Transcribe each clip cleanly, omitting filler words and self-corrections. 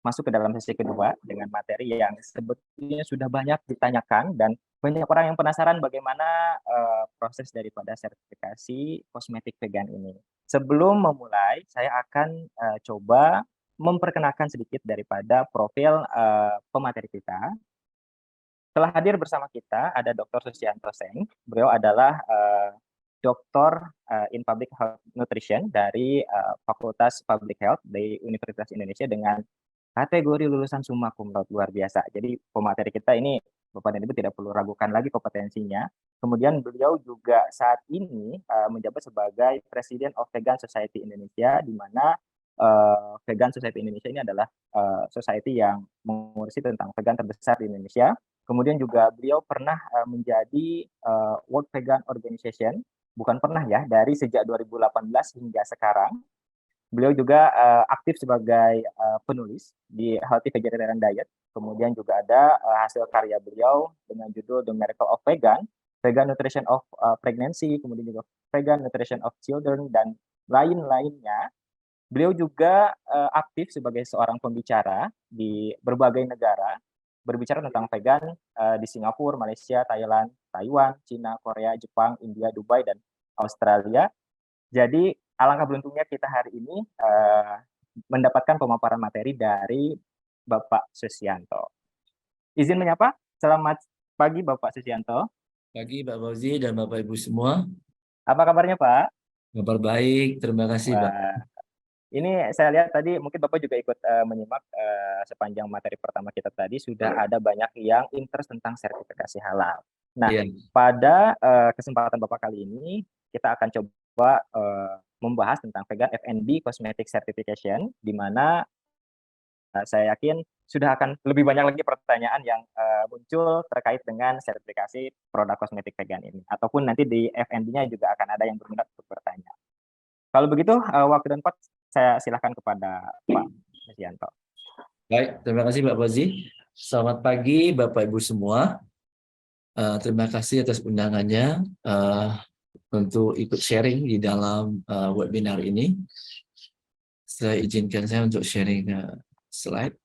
masuk ke dalam sesi kedua dengan materi yang sebetulnya sudah banyak ditanyakan dan banyak orang yang penasaran bagaimana proses daripada sertifikasi kosmetik vegan ini. Sebelum memulai, saya akan coba memperkenalkan sedikit daripada profil pemateri kita. Telah hadir bersama kita ada Dr. Susianto Seng. Beliau adalah doktor in Public Health Nutrition dari Fakultas Public Health di Universitas Indonesia dengan kategori lulusan summa cum laude luar biasa. Jadi pemateri kita ini Bapak dan Ibu tidak perlu ragukan lagi kompetensinya. Kemudian beliau juga saat ini menjabat sebagai President of Vegan Society Indonesia, di mana Vegan Society Indonesia ini adalah society yang mengurusi tentang vegan terbesar di Indonesia. Kemudian juga beliau pernah menjadi World Vegan Organization, bukan pernah ya, dari sejak 2018 hingga sekarang. Beliau juga aktif sebagai penulis di Healthy Vegetarian Diet. Kemudian juga ada hasil karya beliau dengan judul The Miracle of Vegan, Vegan Nutrition of Pregnancy, kemudian juga Vegan Nutrition of Children, dan lain-lainnya. Beliau juga aktif sebagai seorang pembicara di berbagai negara, berbicara tentang vegan di Singapura, Malaysia, Thailand, Taiwan, Cina, Korea, Jepang, India, Dubai, dan Australia. Jadi alangkah beruntungnya kita hari ini mendapatkan pemaparan materi dari Bapak Susianto. Izin menyapa, selamat pagi Bapak Susianto. Pagi Pak Fauzi dan Bapak Ibu semua. Apa kabarnya Pak? Kabar baik, terima kasih Pak. Ini saya lihat tadi mungkin Bapak juga ikut menyimak sepanjang materi pertama kita tadi sudah ada banyak yang interest tentang sertifikasi halal. Nah, pada kesempatan Bapak kali ini kita akan coba membahas tentang vegan F&B Cosmetic Certification, di mana saya yakin sudah akan lebih banyak lagi pertanyaan yang muncul terkait dengan sertifikasi produk kosmetik vegan ini. Ataupun nanti di F&B-nya juga akan ada yang berminat untuk bertanya. Kalau begitu, waktu dan tempat saya silakan kepada Pak Susianto. Baik, terima kasih Pak Fauzi. Selamat pagi Bapak Ibu semua. Terima kasih atas undangannya untuk ikut sharing di dalam webinar ini. Saya izinkan saya untuk sharing slide.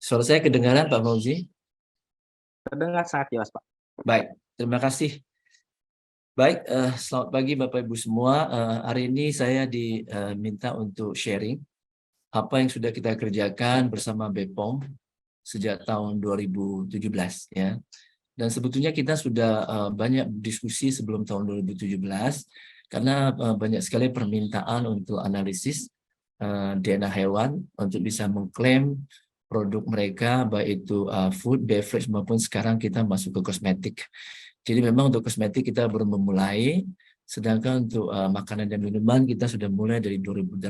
Suara saya kedengaran Pak Fauzi? Terdengar sangat jelas Pak. Baik, terima kasih. Baik, selamat pagi Bapak Ibu semua. Hari ini saya diminta untuk sharing apa yang sudah kita kerjakan bersama BPOM sejak tahun 2017 ya. Dan sebetulnya kita sudah banyak diskusi sebelum tahun 2017 karena banyak sekali permintaan untuk analisis DNA hewan untuk bisa mengklaim produk mereka, baik itu food, beverage maupun sekarang kita masuk ke kosmetik. Jadi memang untuk kosmetik kita belum memulai, sedangkan untuk makanan dan minuman kita sudah mulai dari 2018.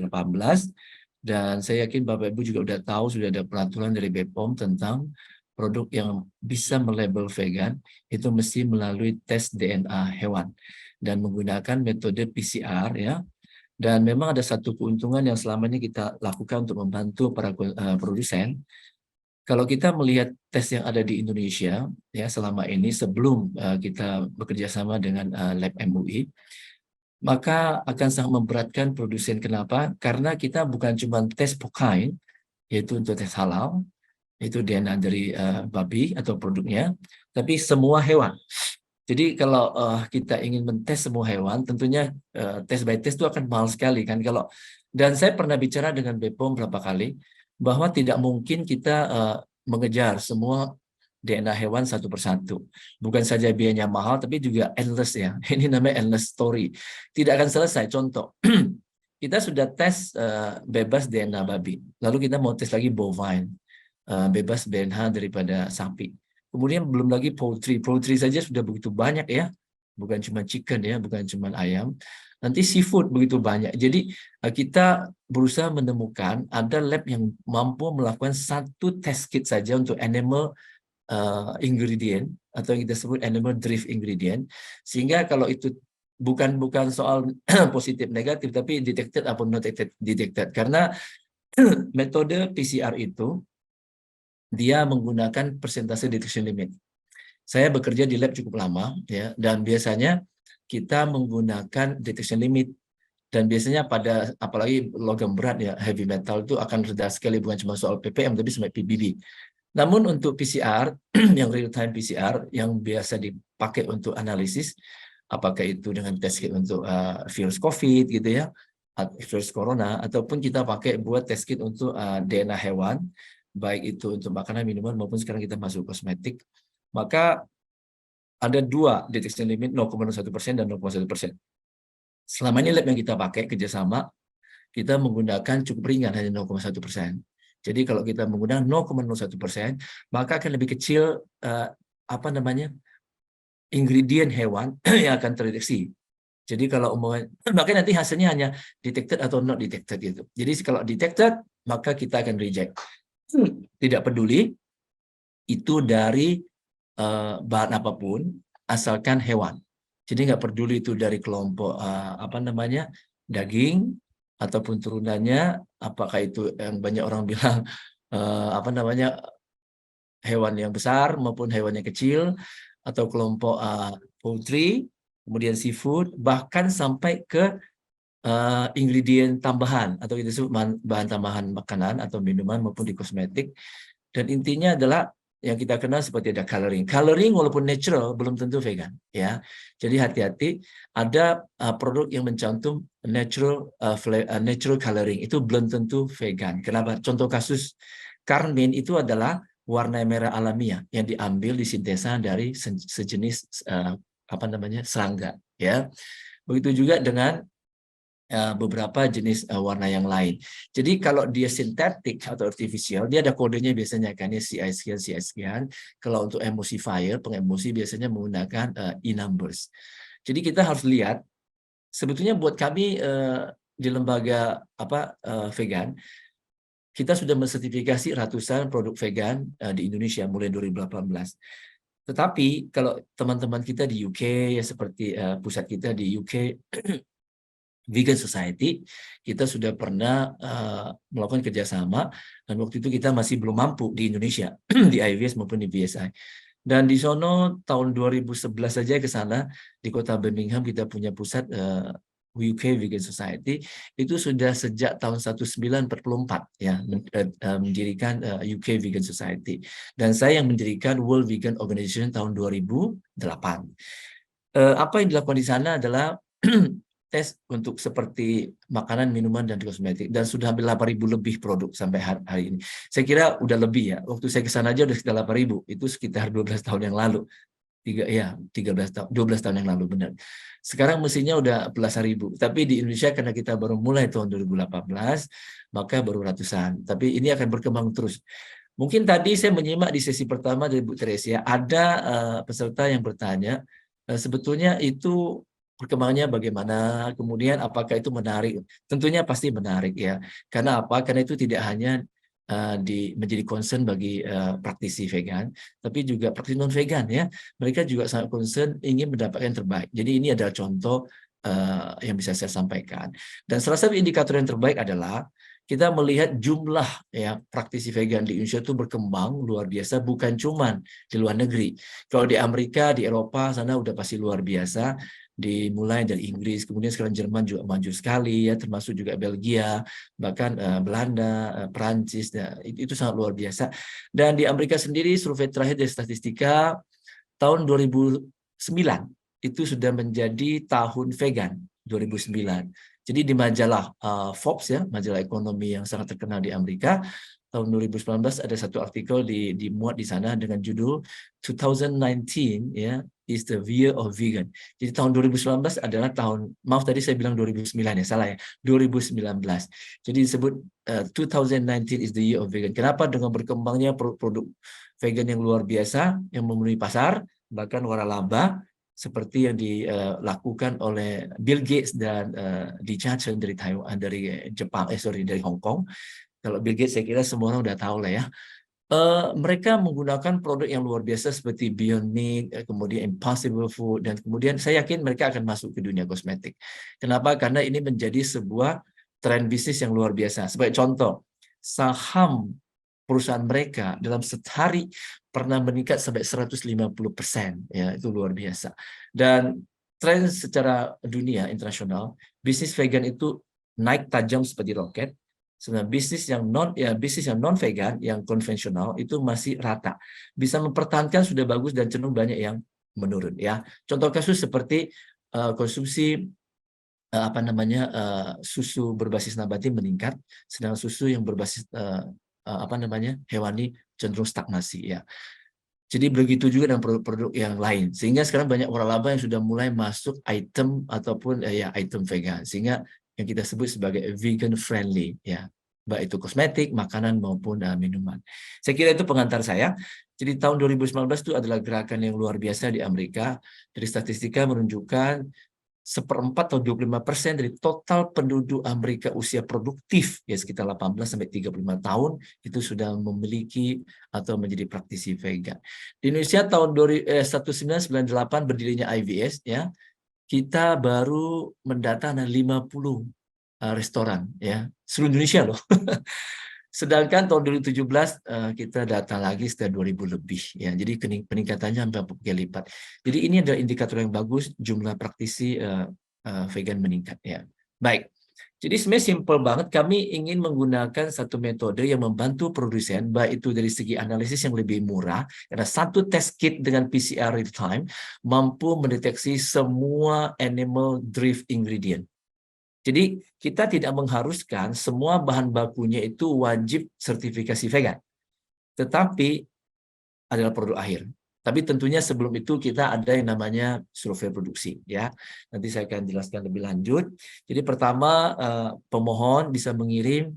Dan saya yakin Bapak Ibu juga sudah tahu, sudah ada peraturan dari BPOM tentang produk yang bisa melabel vegan, itu mesti melalui tes DNA hewan dan menggunakan metode PCR ya. Dan memang ada satu keuntungan yang selama ini kita lakukan untuk membantu para produsen. Kalau kita melihat tes yang ada di Indonesia ya selama ini sebelum kita bekerja sama dengan Lab MUI, maka akan sangat memberatkan produsen. Kenapa? Karena kita bukan cuma tes pokain, yaitu untuk tes halal, itu DNA dari babi atau produknya, tapi semua hewan. Jadi kalau kita ingin mentes semua hewan, tentunya tes by tes itu akan mahal sekali kan. Dan saya pernah bicara dengan BPOM berapa kali bahwa tidak mungkin kita mengejar semua DNA hewan satu persatu. Bukan saja biayanya mahal, tapi juga endless ya. Ini namanya endless story. Tidak akan selesai. Contoh, kita sudah tes bebas DNA babi, lalu kita mau tes lagi bovine, bebas BNH daripada sapi. Kemudian belum lagi poultry saja sudah begitu banyak ya, bukan cuma chicken ya, bukan cuma ayam. Nanti seafood begitu banyak. Jadi kita berusaha menemukan ada lab yang mampu melakukan satu test kit saja untuk animal ingredient atau yang kita sebut animal drift ingredient, sehingga kalau itu bukan soal positif negatif, tapi detected atau not detected. Karena metode PCR itu dia menggunakan persentase detection limit. Saya bekerja di lab cukup lama ya, dan biasanya kita menggunakan detection limit Dan biasanya pada apalagi logam berat ya, heavy metal itu akan rendah sekali, bukan cuma soal ppm tapi sampai PBB. Namun untuk PCR yang real time PCR yang biasa dipakai untuk analisis, apakah itu dengan test kit untuk virus COVID gitu ya, virus corona, ataupun kita pakai buat test kit untuk DNA hewan, baik itu untuk makanan, minuman maupun sekarang kita masuk kosmetik, maka ada dua detection limit, 0,1% dan 0,1%. Selama ini lab yang kita pakai kerjasama, kita menggunakan cukup ringan, hanya 0,1%. Jadi kalau kita menggunakan 0,01%, maka akan lebih kecil ingredient hewan yang akan terdeteksi. Jadi kalau umumnya, makanya nanti hasilnya hanya detected atau not detected gitu. Jadi kalau detected, maka kita akan reject. Tidak peduli itu dari bahan apapun, asalkan hewan. Jadi nggak peduli itu dari kelompok daging ataupun turunannya, apakah itu yang banyak orang bilang hewan yang besar maupun hewan yang kecil, atau kelompok poultry, kemudian seafood, bahkan sampai ke ingredient tambahan atau kita sebut bahan tambahan makanan atau minuman maupun di kosmetik. Dan intinya adalah yang kita kenal seperti ada coloring. Coloring walaupun natural belum tentu vegan ya. Jadi hati-hati, ada produk yang mencantum natural coloring itu belum tentu vegan. Kenapa? Contoh kasus karmin itu adalah warna merah alamiah yang diambil disintesa dari sejenis serangga ya. Begitu juga dengan beberapa jenis warna yang lain. Jadi kalau dia sintetik atau artificial, dia ada kodenya biasanya kan ya, CI sekian, CI sekian. Kalau untuk emulsifier, pengemosi biasanya menggunakan E-numbers. Jadi kita harus lihat, sebetulnya buat kami di lembaga vegan, kita sudah mensertifikasi ratusan produk vegan di Indonesia mulai 2018. Tetapi kalau teman-teman kita di UK, ya seperti pusat kita di UK, Vegan Society, kita sudah pernah melakukan kerjasama, dan waktu itu kita masih belum mampu di Indonesia, di IVS maupun di BSI. Dan di sono tahun 2011 saja ke sana, di kota Birmingham kita punya pusat UK Vegan Society, itu sudah sejak tahun 1944 ya mendirikan UK Vegan Society. Dan saya yang mendirikan World Vegan Organization tahun 2008. Apa yang dilakukan di sana adalah tes untuk seperti makanan, minuman, dan kosmetik. Dan sudah hampir 8.000 lebih produk sampai hari ini. Saya kira udah lebih ya. Waktu saya ke sana aja udah sekitar 8.000. Itu sekitar 12 tahun yang lalu. 12 tahun yang lalu, benar. Sekarang mesinnya udah belasan ribu. Tapi di Indonesia karena kita baru mulai tahun 2018, maka baru ratusan. Tapi ini akan berkembang terus. Mungkin tadi saya menyimak di sesi pertama dari Bu Teresia, ada peserta yang bertanya, sebetulnya itu perkembangannya bagaimana, kemudian apakah itu menarik? Tentunya pasti menarik ya. Karena apa? Karena itu tidak hanya menjadi concern bagi praktisi vegan, tapi juga praktisi non vegan ya. Mereka juga sangat concern ingin mendapatkan yang terbaik. Jadi ini adalah contoh yang bisa saya sampaikan. Dan salah satu indikator yang terbaik adalah kita melihat jumlah ya praktisi vegan di Indonesia itu berkembang luar biasa, bukan cuman di luar negeri. Kalau di Amerika, di Eropa sana udah pasti luar biasa, dimulai dari Inggris, kemudian sekarang Jerman juga maju sekali ya, termasuk juga Belgia, bahkan Belanda, Perancis, itu sangat luar biasa. Dan di Amerika sendiri survei terakhir dari statistika tahun 2009 itu sudah menjadi tahun vegan 2009. Jadi di majalah Forbes ya, majalah ekonomi yang sangat terkenal di Amerika, tahun 2019 ada satu artikel dimuat di sana dengan judul 2019 ya is the year of vegan. Jadi tahun 2019 adalah tahun, maaf tadi saya bilang 2009 ya, salah ya, 2019. Jadi disebut 2019 is the year of vegan. Kenapa? Dengan berkembangnya produk vegan yang luar biasa yang memenuhi pasar, bahkan waralaba, seperti yang dilakukan oleh Bill Gates dan Li Ka-shing dari Taiwan, dari Jepang, dari Hong Kong. Kalau Bill Gates saya kira semua orang udah tahu lah ya. Mereka menggunakan produk yang luar biasa seperti Beyond Meat, kemudian Impossible Food, dan kemudian saya yakin mereka akan masuk ke dunia kosmetik. Kenapa? Karena ini menjadi sebuah tren bisnis yang luar biasa. Sebagai contoh, saham perusahaan mereka dalam sehari pernah meningkat sampai 150%, ya itu luar biasa. Dan tren secara dunia internasional, bisnis vegan itu naik tajam seperti roket. Sebenarnya bisnis yang non vegan, yang konvensional itu masih rata. Bisa mempertahankan sudah bagus dan cenderung banyak yang menurun ya. Contoh kasus seperti konsumsi susu berbasis nabati meningkat, sedangkan susu yang berbasis hewani cenderung stagnasi ya. Jadi begitu juga dengan produk-produk yang lain. Sehingga sekarang banyak waralaba yang sudah mulai masuk item ataupun item vegan. Sehingga yang kita sebut sebagai vegan friendly ya. Baik itu kosmetik, makanan maupun minuman. Saya kira itu pengantar saya. Jadi tahun 2019 itu adalah gerakan yang luar biasa di Amerika. Dari statistika menunjukkan 1/4 atau 25% dari total penduduk Amerika usia produktif, ya sekitar 18-35 tahun, itu sudah memiliki atau menjadi praktisi vegan. Di Indonesia tahun 1998 berdirinya IVS, ya, kita baru mendata 50 restoran, ya, seluruh Indonesia loh. Sedangkan tahun 2017 kita data lagi sekitar 2000 lebih ya. Jadi peningkatannya hampir 4 kali lipat. Jadi ini adalah indikator yang bagus, jumlah praktisi vegan meningkat ya. Baik. Jadi sebenarnya simple banget, kami ingin menggunakan satu metode yang membantu produsen, baik itu dari segi analisis yang lebih murah, karena satu test kit dengan PCR real time mampu mendeteksi semua animal drift ingredient. Jadi kita tidak mengharuskan semua bahan bakunya itu wajib sertifikasi vegan, tetapi adalah produk akhir. Tapi tentunya sebelum itu kita ada yang namanya survei produksi, ya. Nanti saya akan jelaskan lebih lanjut. Jadi pertama pemohon bisa mengirim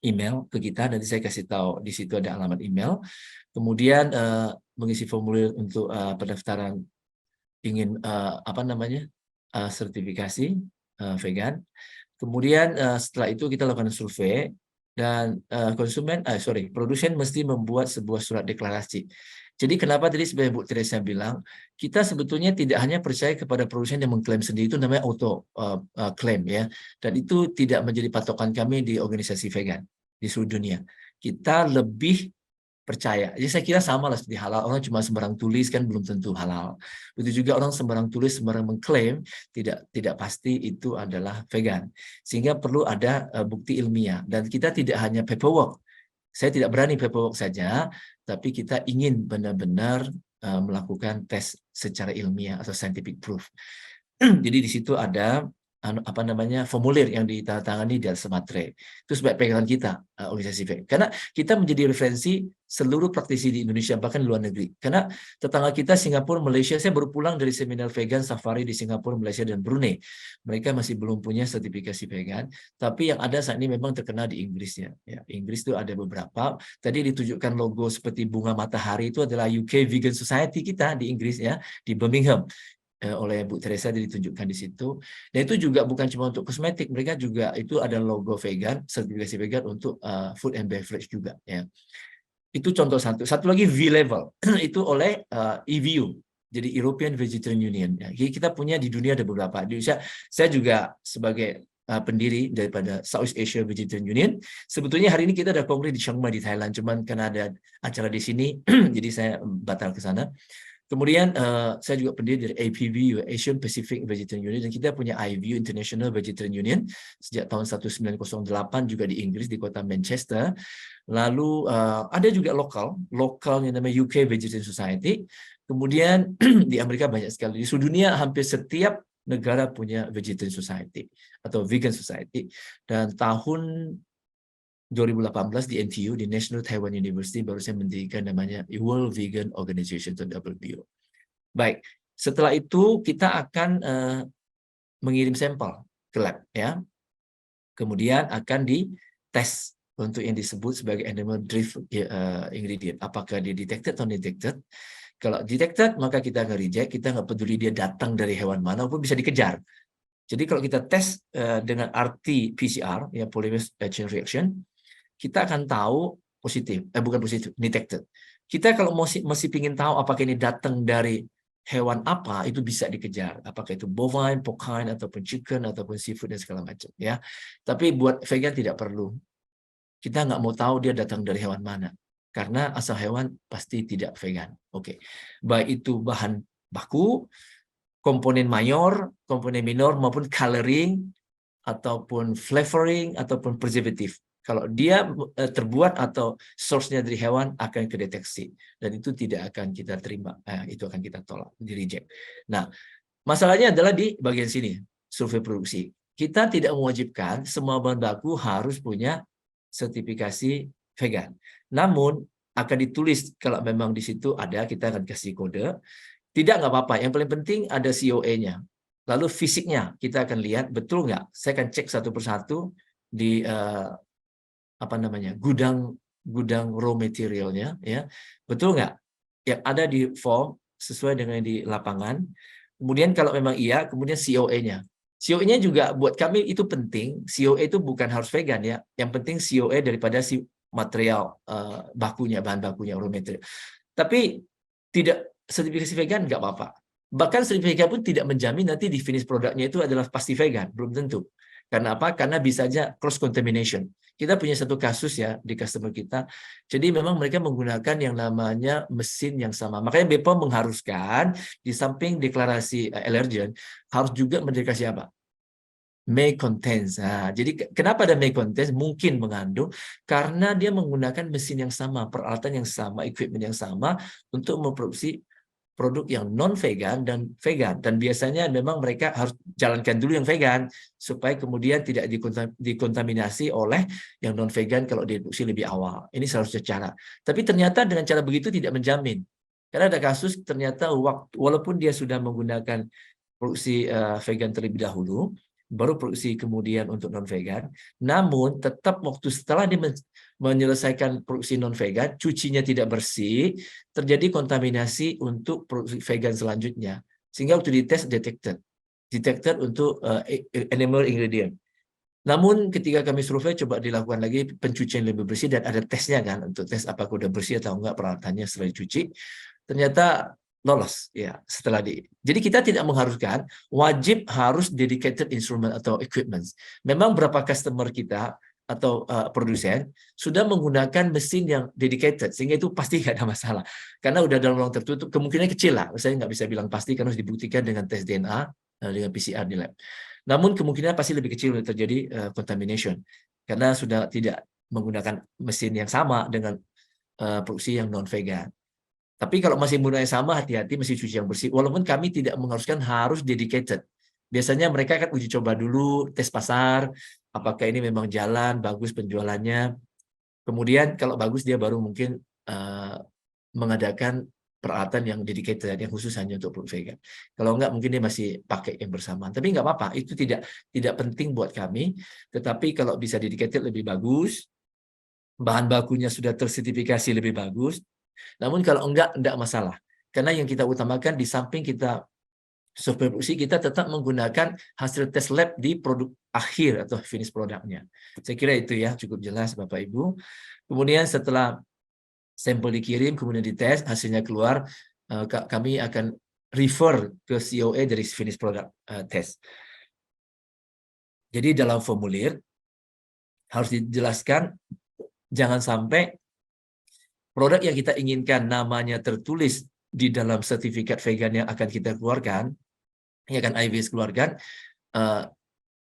email ke kita. Nanti saya kasih tahu di situ ada alamat email. Kemudian mengisi formulir untuk pendaftaran ingin sertifikasi vegan. Kemudian setelah itu kita lakukan survei dan produsen mesti membuat sebuah surat deklarasi. Jadi kenapa tadi seperti Bu Teresa bilang, kita sebetulnya tidak hanya percaya kepada produsen yang mengklaim sendiri, itu namanya auto claim ya, dan itu tidak menjadi patokan kami di organisasi vegan di seluruh dunia. Kita lebih percaya. Jadi saya kira sama lah seperti halal. Orang cuma sembarang tulis kan belum tentu halal. Begitu juga orang sembarang tulis, sembarang mengklaim tidak pasti itu adalah vegan. Sehingga perlu ada bukti ilmiah. Dan kita tidak hanya paperwork. Saya tidak berani paperwork saja, tapi kita ingin benar-benar melakukan tes secara ilmiah atau scientific proof. Jadi di situ ada formulir yang ditandatangani di atas materai. Itu sebagai pegangan kita organisasi vegan. Karena kita menjadi referensi seluruh praktisi di Indonesia bahkan di luar negeri. Karena tetangga kita Singapura, Malaysia, saya baru pulang dari seminar vegan safari di Singapura, Malaysia dan Brunei. Mereka masih belum punya sertifikasi vegan, tapi yang ada saat ini memang terkenal di Inggris ya. Inggris itu ada beberapa. Tadi ditunjukkan logo seperti bunga matahari itu adalah UK Vegan Society kita di Inggris ya, di Birmingham. Oleh Bu Teresa ditunjukkan di situ. Dan itu juga bukan cuma untuk kosmetik, mereka juga itu ada logo vegan, sertifikasi vegan untuk food and beverage juga ya. Itu contoh satu. Satu lagi V-level itu oleh EVU. Jadi European Vegetarian Union. Ya. Jadi kita punya di dunia ada beberapa. Di Indonesia saya juga sebagai pendiri daripada Southeast Asia Vegetarian Union. Sebetulnya hari ini kita ada kongres di Chiang Mai di Thailand, cuman karena ada acara di sini jadi saya batal ke sana. Kemudian saya juga pendiri dari APV, Asian Pacific Vegetarian Union, dan kita punya IVU, International Vegetarian Union, sejak tahun 1908 juga di Inggris, di kota Manchester. Lalu ada juga lokal yang namanya UK Vegetarian Society. Kemudian di Amerika banyak sekali. Di seluruh dunia hampir setiap negara punya Vegetarian Society atau Vegan Society. Dan tahun 2018 di NTU, di National Taiwan University, baru saya mendirikan namanya World Vegan Organization atau WVO. Baik, setelah itu kita akan mengirim sampel ke lab, ya. Kemudian akan dites untuk yang disebut sebagai animal drift ingredient. Apakah dia detected atau undetected? Kalau detected, maka kita akan reject. Kita nggak peduli dia datang dari hewan mana, pun bisa dikejar. Jadi kalau kita tes dengan RT-PCR, ya polymerase chain reaction, kita akan tahu positif, bukan positif, detected. Kita kalau masih ingin tahu apakah ini datang dari hewan apa, itu bisa dikejar. Apakah itu bovine, porcine, ataupun chicken, ataupun seafood, dan segala macam. Ya. Tapi buat vegan tidak perlu. Kita nggak mau tahu dia datang dari hewan mana. Karena asal hewan pasti tidak vegan. Oke. Baik itu bahan baku, komponen mayor, komponen minor, maupun coloring, ataupun flavoring, ataupun preservative. Kalau dia terbuat atau source-nya dari hewan akan kedeteksi. Dan itu tidak akan kita terima. Itu akan kita tolak, di reject. Nah, masalahnya adalah di bagian sini, survei produksi. Kita tidak mewajibkan semua bahan baku harus punya sertifikasi vegan. Namun, akan ditulis kalau memang di situ ada, kita akan kasih kode. Tidak, nggak apa-apa. Yang paling penting ada COA-nya. Lalu fisiknya, kita akan lihat betul nggak. Saya akan cek satu persatu di gudang raw materialnya, ya, betul nggak yang ada di form sesuai dengan di lapangan. Kemudian kalau memang iya, kemudian COA-nya. COA-nya juga buat kami itu penting. COA itu bukan harus vegan, ya. Yang penting COA daripada si material bakunya, bahan bakunya, raw material. Tapi tidak sertifikasi vegan nggak apa-apa. Bahkan sertifikasi pun tidak menjamin nanti di finish produknya itu adalah pasti vegan, belum tentu. Karena apa? Karena bisa aja cross contamination. Kita punya satu kasus ya di customer kita. Jadi memang mereka menggunakan yang namanya mesin yang sama. Makanya BPOM mengharuskan di samping deklarasi allergen harus juga mendeklarasi apa? May contains. Nah, jadi kenapa ada may contains? Mungkin mengandung karena dia menggunakan mesin yang sama, peralatan yang sama, equipment yang sama untuk memproduksi produk yang non-vegan dan vegan. Dan biasanya memang mereka harus jalankan dulu yang vegan supaya kemudian tidak dikontaminasi oleh yang non-vegan kalau diproduksi lebih awal. Ini seharusnya cara. Tapi ternyata dengan cara begitu tidak menjamin. Karena ada kasus ternyata walaupun dia sudah menggunakan produksi vegan terlebih dahulu, baru produksi kemudian untuk non-vegan, namun tetap waktu setelah dia menyelesaikan produksi non-vegan, cucinya tidak bersih, terjadi kontaminasi untuk produksi vegan selanjutnya. Sehingga waktu dites detected untuk animal ingredient. Namun ketika kami survei coba dilakukan lagi pencucian lebih bersih dan ada tesnya kan untuk tes apakah udah bersih atau enggak peralatannya setelah dicuci. Ternyata lolos ya setelah jadi kita tidak mengharuskan wajib harus dedicated instrument atau equipment. Memang berapa customer kita atau produsen sudah menggunakan mesin yang dedicated sehingga itu pasti nggak ada masalah karena udah dalam ruang tertutup, kemungkinan kecil lah, saya nggak bisa bilang pasti karena harus dibuktikan dengan tes DNA dengan PCR di lab, namun kemungkinan pasti lebih kecil terjadi contamination karena sudah tidak menggunakan mesin yang sama dengan produksi yang non vegan. Tapi kalau masih menggunakan sama, hati-hati mesti cuci yang bersih. Walaupun kami tidak mengharuskan harus dedicated. Biasanya mereka kan uji coba dulu, tes pasar, apakah ini memang jalan, bagus penjualannya. Kemudian kalau bagus dia baru mungkin mengadakan peralatan yang dedicated, yang khusus hanya untuk produk vegan. Kalau enggak mungkin dia masih pakai yang bersamaan. Tapi enggak apa-apa, itu tidak penting buat kami. Tetapi kalau bisa dedicated lebih bagus, bahan bakunya sudah tersertifikasi lebih bagus. Namun kalau enggak masalah. Karena yang kita utamakan di samping kita survei produksi, kita tetap menggunakan hasil tes lab di produk akhir atau finish produknya. Saya kira itu ya cukup jelas Bapak Ibu. Kemudian setelah sampel dikirim, kemudian dites, hasilnya keluar, kami akan refer ke COA dari finish product test. Jadi dalam formulir harus dijelaskan jangan sampai produk yang kita inginkan namanya tertulis di dalam sertifikat vegan yang akan kita keluarkan, yang akan IVS keluarkan,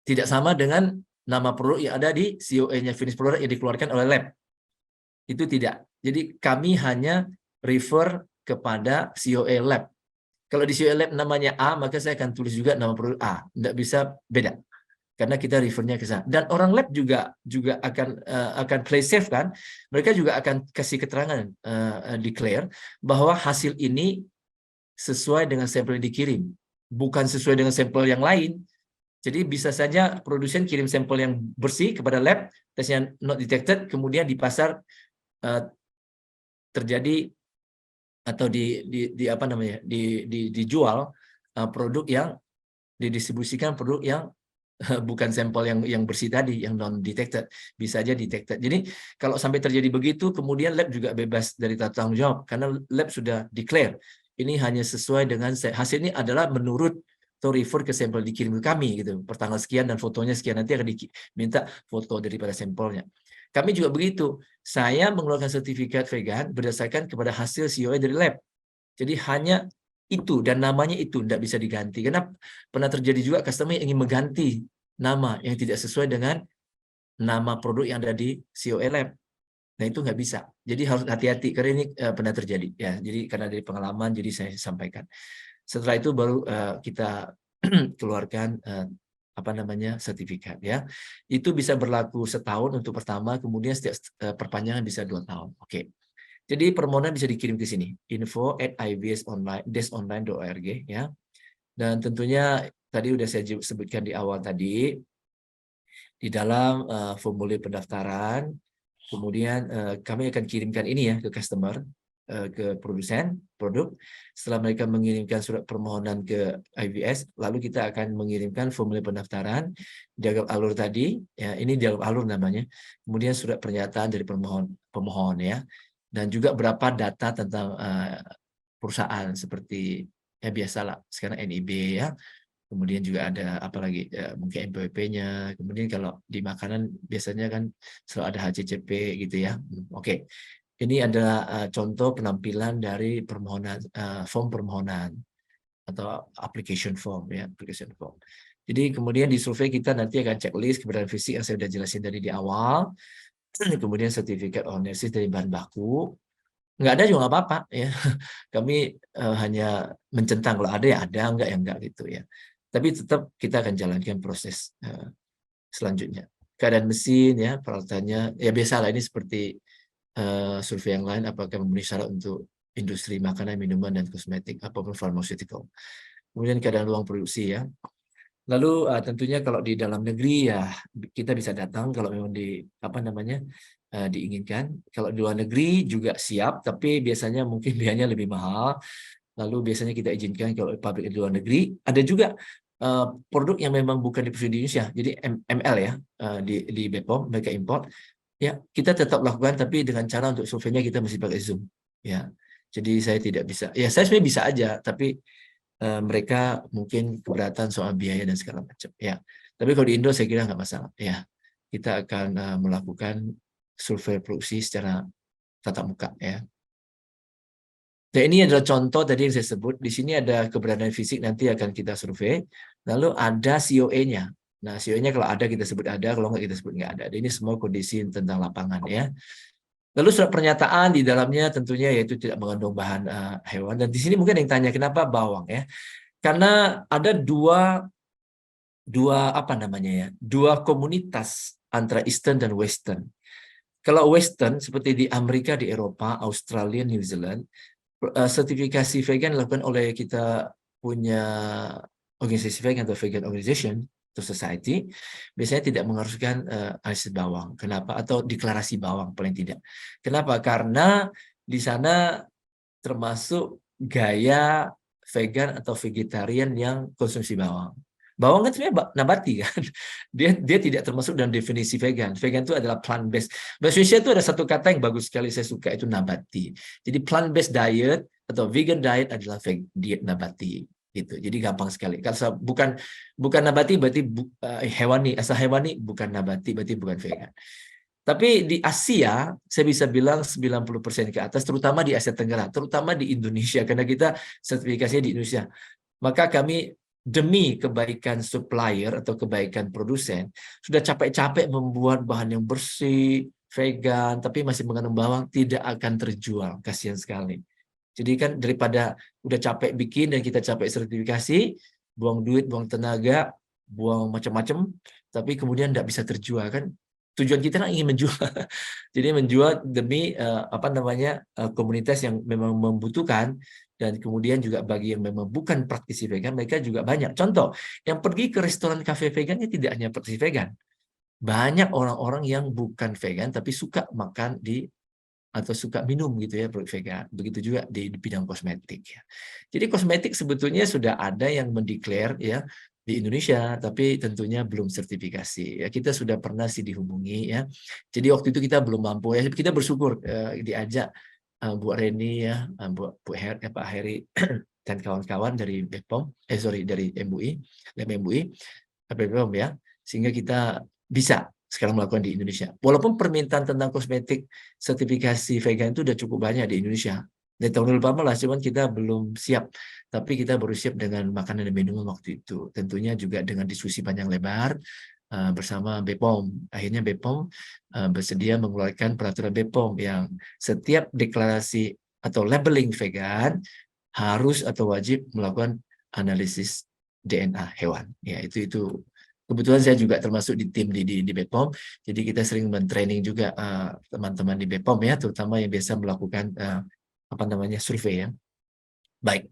tidak sama dengan nama produk yang ada di COA-nya finish product yang dikeluarkan oleh lab. Itu tidak. Jadi kami hanya refer kepada COA lab. Kalau di COA lab namanya A, maka saya akan tulis juga nama produk A. Tidak bisa beda. Karena kita refernya ke sana. Dan orang lab juga akan play safe kan. Mereka juga akan kasih keterangan declare bahwa hasil ini sesuai dengan sampel yang dikirim, bukan sesuai dengan sampel yang lain. Jadi bisa saja produsen kirim sampel yang bersih kepada lab, tesnya not detected, kemudian di pasar terjadi atau dijual produk yang didistribusikan produk yang bukan sampel yang bersih tadi, yang non detected, bisa aja detected. Jadi kalau sampai terjadi begitu, kemudian lab juga bebas dari tanggung jawab karena lab sudah declare ini hanya sesuai dengan hasil ini adalah menurut atau refer ke sampel dikirim ke kami gitu, pertanggal sekian dan fotonya sekian, nanti akan diminta foto daripada sampelnya. Kami juga begitu. Saya mengeluarkan sertifikat vegan berdasarkan kepada hasil COA dari lab. Jadi hanya itu dan namanya itu tidak bisa diganti. Karena pernah terjadi juga customer yang ingin mengganti nama yang tidak sesuai dengan nama produk yang ada di COE Lab. Nah itu nggak bisa. Jadi harus hati-hati karena ini pernah terjadi ya. Jadi karena dari pengalaman jadi saya sampaikan. Setelah itu baru kita keluarkan apa namanya sertifikat ya. Itu bisa berlaku setahun untuk pertama, kemudian setiap perpanjangan bisa 2 tahun. Oke. Jadi permohonan bisa dikirim ke sini, info@ibsonline.org ya. Dan tentunya tadi udah saya sebutkan di awal tadi, di dalam formulir pendaftaran, kemudian kami akan kirimkan ini ya ke customer, ke produsen produk. Setelah mereka mengirimkan surat permohonan ke IBS, lalu kita akan mengirimkan formulir pendaftaran, diagram alur tadi, ya ini diagram alur namanya, kemudian surat pernyataan dari pemohon ya, dan juga berapa data tentang perusahaan seperti ya biasalah sekarang NIB ya, kemudian juga ada apalagi mungkin NPWP-nya, kemudian kalau di makanan biasanya kan selalu ada HCCP gitu ya. Oke. Ini adalah contoh penampilan dari permohonan form permohonan atau application form ya, application form. Jadi kemudian di survei kita nanti akan checklist keberadaan fisik yang saya sudah jelasin tadi di awal, kemudian sertifikat ownership dari bahan baku. Nggak ada juga nggak apa-apa ya. Kami hanya mencentang kalau ada ya ada, enggak ya enggak gitu ya. Tapi tetap kita akan jalankan proses selanjutnya. Keadaan mesin ya, peralatannya ya biasalah ini seperti survei yang lain, apakah memenuhi syarat untuk industri makanan, minuman, dan kosmetik, apapun pharmaceutical. Kemudian keadaan ruang produksi ya. Lalu tentunya kalau di dalam negeri ya kita bisa datang kalau memang di apa namanya diinginkan. Kalau di luar negeri juga siap, tapi biasanya mungkin biayanya lebih mahal. Lalu biasanya kita izinkan kalau pabrik di luar negeri. Ada juga produk yang memang bukan diproduksi di Indonesia, jadi ML ya di BPOM mereka import. Ya, kita tetap lakukan, tapi dengan cara untuk surveinya kita mesti pakai Zoom. Ya, jadi saya tidak bisa. Ya, saya sebenarnya bisa aja, tapi mereka mungkin keberatan soal biaya dan segala macam. Ya, tapi kalau di Indo saya kira nggak masalah. Ya, kita akan melakukan survei produksi secara tatap muka. Ya. Dan ini adalah contoh tadi yang saya sebut. Di sini ada keberadaan fisik nanti akan kita survei. Lalu ada COE-nya. Nah, COE-nya kalau ada kita sebut ada, kalau nggak kita sebut nggak ada. Ini semua kondisi tentang lapangan ya. Lalu surat pernyataan di dalamnya tentunya yaitu tidak mengandung bahan hewan. Dan di sini mungkin yang tanya kenapa bawang ya? Karena ada dua apa namanya ya? Dua komunitas antara Eastern dan Western. Kalau Western seperti di Amerika, di Eropa, Australia, New Zealand, sertifikasi vegan dilakukan oleh kita punya organisasi vegan atau vegan organization atau society, biasanya tidak mengharuskan analisis bawang. Kenapa? Atau deklarasi bawang paling tidak. Kenapa? Karena di sana termasuk gaya vegan atau vegetarian yang konsumsi bawang. Bawang kan sebenarnya nabati kan. Dia tidak termasuk dalam definisi vegan. Vegan itu adalah plant based. Bahasa Indonesia itu ada satu kata yang bagus sekali saya suka, itu nabati. Jadi plant based diet atau vegan diet adalah diet nabati gitu. Jadi gampang sekali. Kalau bukan nabati berarti hewani, asal hewani bukan nabati berarti bukan vegan. Tapi di Asia, saya bisa bilang 90% ke atas, terutama di Asia Tenggara, terutama di Indonesia, karena kita sertifikasinya di Indonesia. Maka kami demi kebaikan supplier atau kebaikan produsen, sudah capek-capek membuat bahan yang bersih, vegan, tapi masih mengandung bawang, tidak akan terjual. Kasihan sekali. Jadi kan daripada udah capek bikin dan kita capek sertifikasi, buang duit, buang tenaga, buang macam-macam, tapi kemudian tidak bisa terjual kan. Tujuan kita kan ingin menjual. Jadi menjual demi apa namanya komunitas yang memang membutuhkan, dan kemudian juga bagi yang memang bukan praktisi vegan, mereka juga banyak. Contoh, yang pergi ke restoran kafe vegannya tidak hanya praktisi vegan. Banyak orang-orang yang bukan vegan tapi suka makan atau suka minum gitu ya produk vegan. Begitu juga di bidang kosmetik ya. Jadi kosmetik sebetulnya sudah ada yang mendeklar ya di Indonesia, tapi tentunya belum sertifikasi. Ya, kita sudah pernah sih dihubungi ya. Jadi waktu itu kita belum mampu ya. Kita bersyukur diajak Bu Reni ya, Pak Heri dan kawan-kawan dari BPOM, dari MUI, MUI, BPOM ya, sehingga kita bisa sekarang melakukan di Indonesia. Walaupun permintaan tentang kosmetik sertifikasi vegan itu udah cukup banyak di Indonesia. Dari tahun lama lah, cuman kita belum siap. Tapi kita baru siap dengan makanan dan minuman waktu itu. Tentunya juga dengan diskusi panjang lebar bersama BPOM. Akhirnya BPOM bersedia mengeluarkan peraturan BPOM yang setiap deklarasi atau labeling vegan harus atau wajib melakukan analisis DNA hewan. Ya, itu kebetulan saya juga termasuk di tim di BPOM. Jadi kita sering men-training juga teman-teman di BPOM ya, terutama yang biasa melakukan apa namanya survei ya. Baik,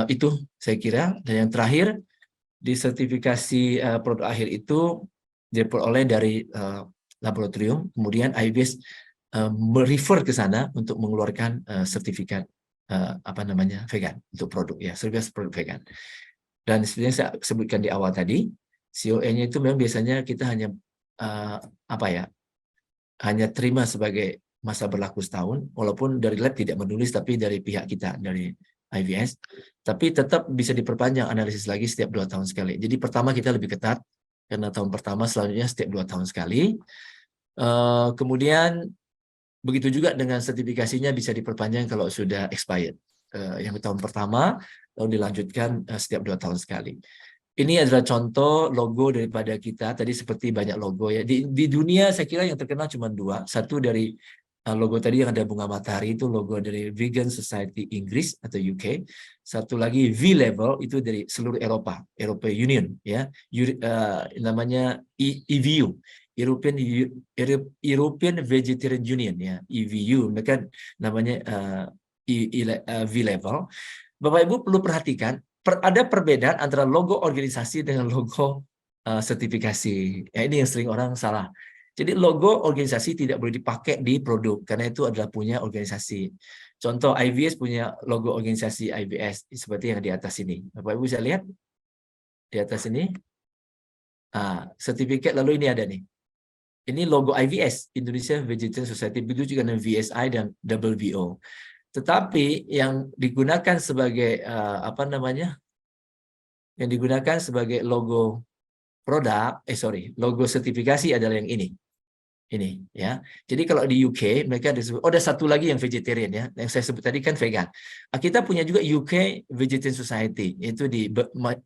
itu saya kira. Dan yang terakhir di sertifikasi produk akhir itu diperoleh dari laboratorium, kemudian IBS merefer ke sana untuk mengeluarkan sertifikat apa namanya vegan untuk produk ya, sertifikat produk vegan. Dan sebenarnya saya sebutkan di awal tadi, COE-nya itu memang biasanya kita hanya apa ya, hanya terima sebagai masa berlaku setahun, walaupun dari lab tidak menulis, tapi dari pihak kita, dari IVS, tapi tetap bisa diperpanjang analisis lagi setiap 2 tahun sekali. Jadi pertama kita lebih ketat, karena tahun pertama selanjutnya setiap 2 tahun sekali. Kemudian begitu juga dengan sertifikasinya bisa diperpanjang kalau sudah expired. Yang tahun pertama, lalu dilanjutkan setiap 2 tahun sekali. Ini adalah contoh logo daripada kita. Tadi seperti banyak logo ya. Di dunia saya kira yang terkenal cuma 2. Satu dari logo tadi yang ada bunga matahari itu logo dari Vegan Society Inggris atau UK. Satu lagi V-Level itu dari seluruh Eropa, European Union ya. Namanya EVU. European Vegetarian Union ya, EVU. Mereka namanya V-Level. Bapak Ibu perlu perhatikan ada perbedaan antara logo organisasi dengan logo sertifikasi. Ya, ini yang sering orang salah. Jadi logo organisasi tidak boleh dipakai di produk karena itu adalah punya organisasi. Contoh IVS punya logo organisasi IVS seperti yang di atas ini. Bapak Ibu bisa lihat di atas ini. Sertifikat lalu ini ada nih. Ini logo IVS, Indonesia Vegetarian Society, begitu juga dengan VSI dan WVO. Tetapi yang digunakan sebagai apa namanya? Yang digunakan sebagai logo produk, logo sertifikasi adalah yang ini. Ini ya. Jadi kalau di UK mereka disebut, ada satu lagi yang vegetarian ya. Yang saya sebut tadi kan vegan. Kita punya juga UK Vegetarian Society, itu di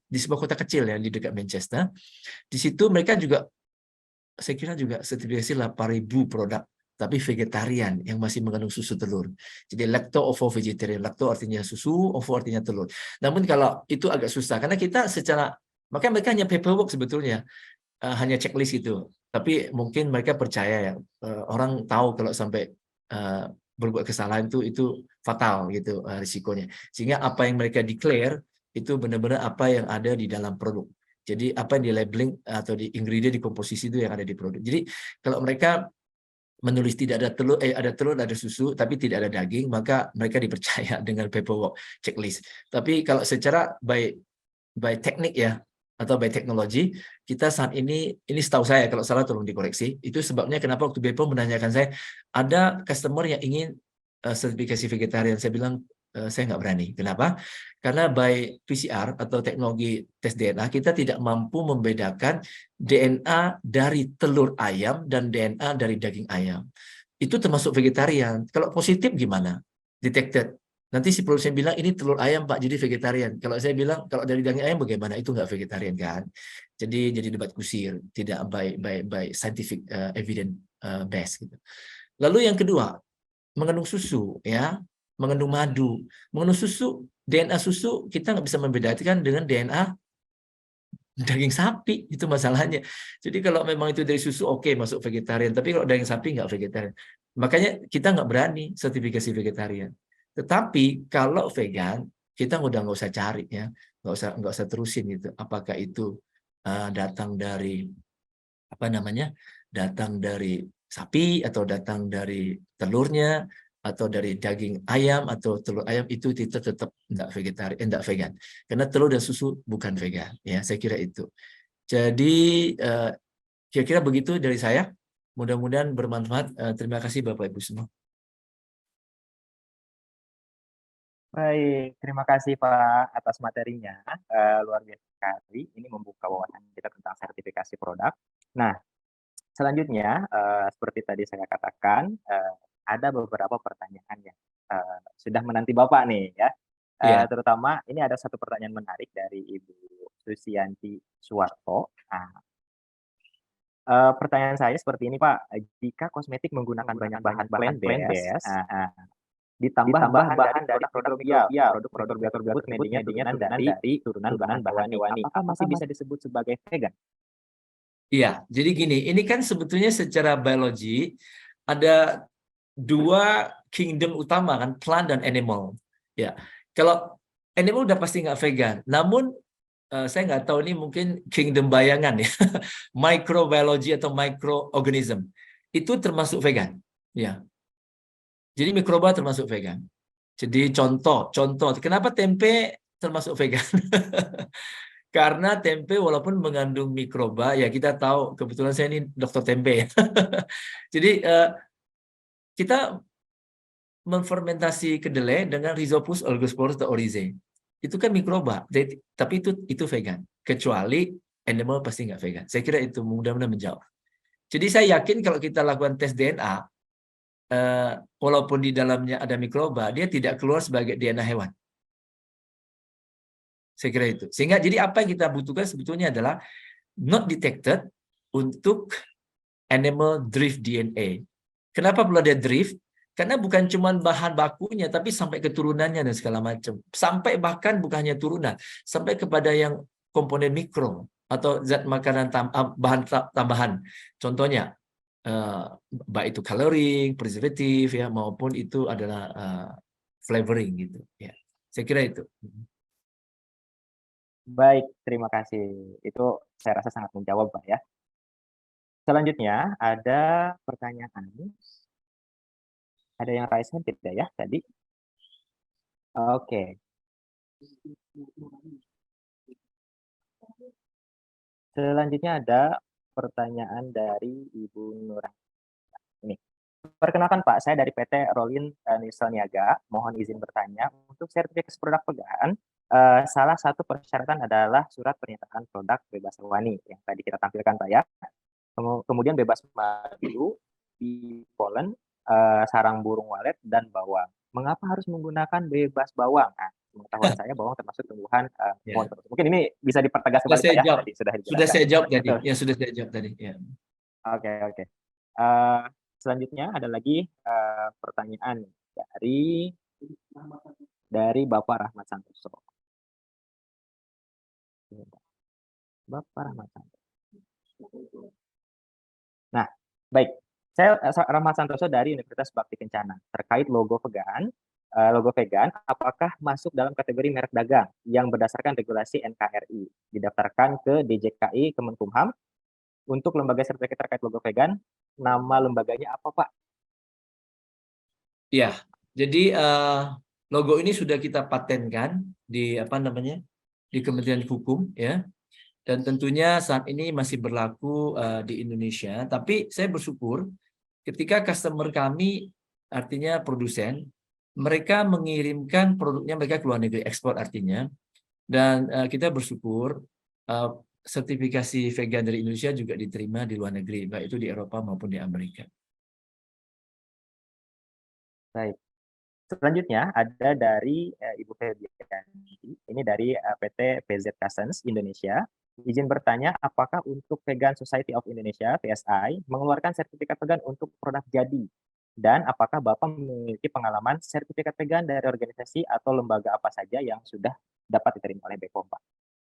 sebuah kota kecil ya di dekat Manchester. Di situ mereka juga saya kira juga sertifikasi 8.000 produk tapi vegetarian yang masih mengandung susu telur. Jadi lacto-ovo vegetarian. Lacto artinya susu, ovo artinya telur. Namun kalau itu agak susah karena kita makanya mereka hanya paperwork sebetulnya. Hanya checklist itu. Tapi mungkin mereka percaya ya orang tahu kalau sampai berbuat kesalahan itu fatal gitu risikonya. Sehingga apa yang mereka declare itu benar-benar apa yang ada di dalam produk. Jadi apa yang di labeling atau di ingredient, di komposisi itu yang ada di produk. Jadi kalau mereka menulis tidak ada telur, ada telur, ada susu, tapi tidak ada daging, maka mereka dipercaya dengan paperwork checklist. Tapi kalau secara by teknik ya, atau by teknologi, kita saat ini setahu saya, kalau salah tolong dikoreksi, itu sebabnya kenapa waktu BPOM menanyakan saya, ada customer yang ingin sertifikasi vegetarian, saya bilang, saya nggak berani. Kenapa? Karena by PCR atau teknologi tes DNA, kita tidak mampu membedakan DNA dari telur ayam dan DNA dari daging ayam. Itu termasuk vegetarian. Kalau positif gimana? Detected. Nanti si produsen bilang, ini telur ayam Pak, jadi vegetarian. Kalau saya bilang, kalau dari daging ayam bagaimana? Itu nggak vegetarian kan? Jadi debat kusir, tidak by scientific evidence based. Gitu. Lalu yang kedua, mengandung susu, ya, mengandung madu. Mengandung susu, DNA susu kita nggak bisa membedakan dengan DNA daging sapi, itu masalahnya. Jadi kalau memang itu dari susu, oke, masuk vegetarian. Tapi kalau daging sapi nggak vegetarian. Makanya kita nggak berani sertifikasi vegetarian. Tetapi kalau vegan, kita udah nggak usah cari ya, nggak usah terusin gitu. Apakah itu datang dari apa namanya, datang dari sapi atau datang dari telurnya atau dari daging ayam atau telur ayam, itu kita tetap enggak vegetarian, enggak vegan. Karena telur dan susu bukan vegan, ya saya kira itu. Jadi kira-kira begitu dari saya. Mudah-mudahan bermanfaat. Terima kasih Bapak Ibu semua. Baik, terima kasih Pak atas materinya. Luar biasa sekali. Ini membuka wawasan kita tentang sertifikasi produk. Nah, selanjutnya, seperti tadi saya katakan, ada beberapa pertanyaan yang sudah menanti Bapak nih ya. Iya. Terutama ini ada satu pertanyaan menarik dari Ibu Susianti Suwarto. Nah, pertanyaan saya seperti ini Pak, jika kosmetik menggunakan banyak bahan plant-based, ditambah bahan-bahan dari mikrobial, produk mikrobial tersebut medianya turunan dari bahan hewani, apakah masih bisa disebut sebagai vegan? Iya, jadi gini, ini kan sebetulnya secara biologi ada dua kingdom utama kan, plant dan animal. Ya, kalau animal udah pasti nggak vegan. Namun saya nggak tahu ini mungkin kingdom bayangan ya, microbiology atau microorganism itu termasuk vegan. Ya, jadi mikroba termasuk vegan. Jadi contoh, kenapa tempe termasuk vegan? Karena tempe walaupun mengandung mikroba, ya kita tahu, kebetulan saya ini dokter tempe ya. Jadi kita menfermentasi kedelai dengan Rhizopus oligosperus atau orizae. Itu kan mikroba, tapi itu vegan. Kecuali animal pasti nggak vegan. Saya kira itu mudah-mudahan menjawab. Jadi saya yakin kalau kita lakukan tes DNA, walaupun di dalamnya ada mikroba, dia tidak keluar sebagai DNA hewan. Saya kira itu. Sehingga jadi apa yang kita butuhkan sebetulnya adalah not detected untuk animal drift DNA. Kenapa perlu ada drift? Karena bukan cuma bahan bakunya, tapi sampai keturunannya dan segala macam. Sampai bahkan bukan hanya turunan, sampai kepada yang komponen mikro atau zat makanan bahan tambahan. Contohnya, baik itu coloring, preservatif, ya, maupun itu adalah flavoring gitu. Ya, saya kira itu. Baik, terima kasih. Itu saya rasa sangat menjawab, Pak, ya. Selanjutnya ada pertanyaan, ada yang raise hand tidak ya tadi? Oke. Selanjutnya ada pertanyaan dari Ibu Nur. Ini. Perkenalkan Pak, saya dari PT Rolin Nisel Niaga. Mohon izin bertanya, untuk sertifikasi produk pegangan, salah satu persyaratan adalah surat pernyataan produk bebas hewani yang tadi kita tampilkan Pak ya. Kemudian bebas madu, di pollen, sarang burung walet, dan bawang. Mengapa harus menggunakan bebas bawang? Nah, pengetahuan saya bawang termasuk tumbuhan pohon. Mungkin ini bisa dipertegas kembali Pak ya, tadi sudah saya jawab tadi. Ya, sudah saya jawab tadi. Ya. Oke. Selanjutnya ada lagi pertanyaan dari Bapak Rahmat Santoso. Bapak Rahmat Santoso. Nah, baik. Saya Rahmat Santoso dari Universitas Bakti Kencana. Terkait logo vegan, apakah masuk dalam kategori merek dagang yang berdasarkan regulasi NKRI, didaftarkan ke DJKI Kemenkumham. Untuk lembaga sertifikat terkait logo vegan, nama lembaganya apa Pak? Ya, jadi logo ini sudah kita patenkan di di Kementerian Hukum ya, dan tentunya saat ini masih berlaku di Indonesia. Tapi saya bersyukur ketika customer kami, artinya produsen, mereka mengirimkan produknya mereka ke luar negeri, ekspor artinya, dan kita bersyukur sertifikasi vegan dari Indonesia juga diterima di luar negeri, baik itu di Eropa maupun di Amerika. Baik. Selanjutnya ada dari Ibu Febrianti, ini dari PT PZ Cousins Indonesia. Izin bertanya, apakah untuk Vegan Society of Indonesia (VSI) mengeluarkan sertifikat vegan untuk produk jadi? Dan apakah Bapak memiliki pengalaman sertifikat vegan dari organisasi atau lembaga apa saja yang sudah dapat diterima oleh BPOM, Pak?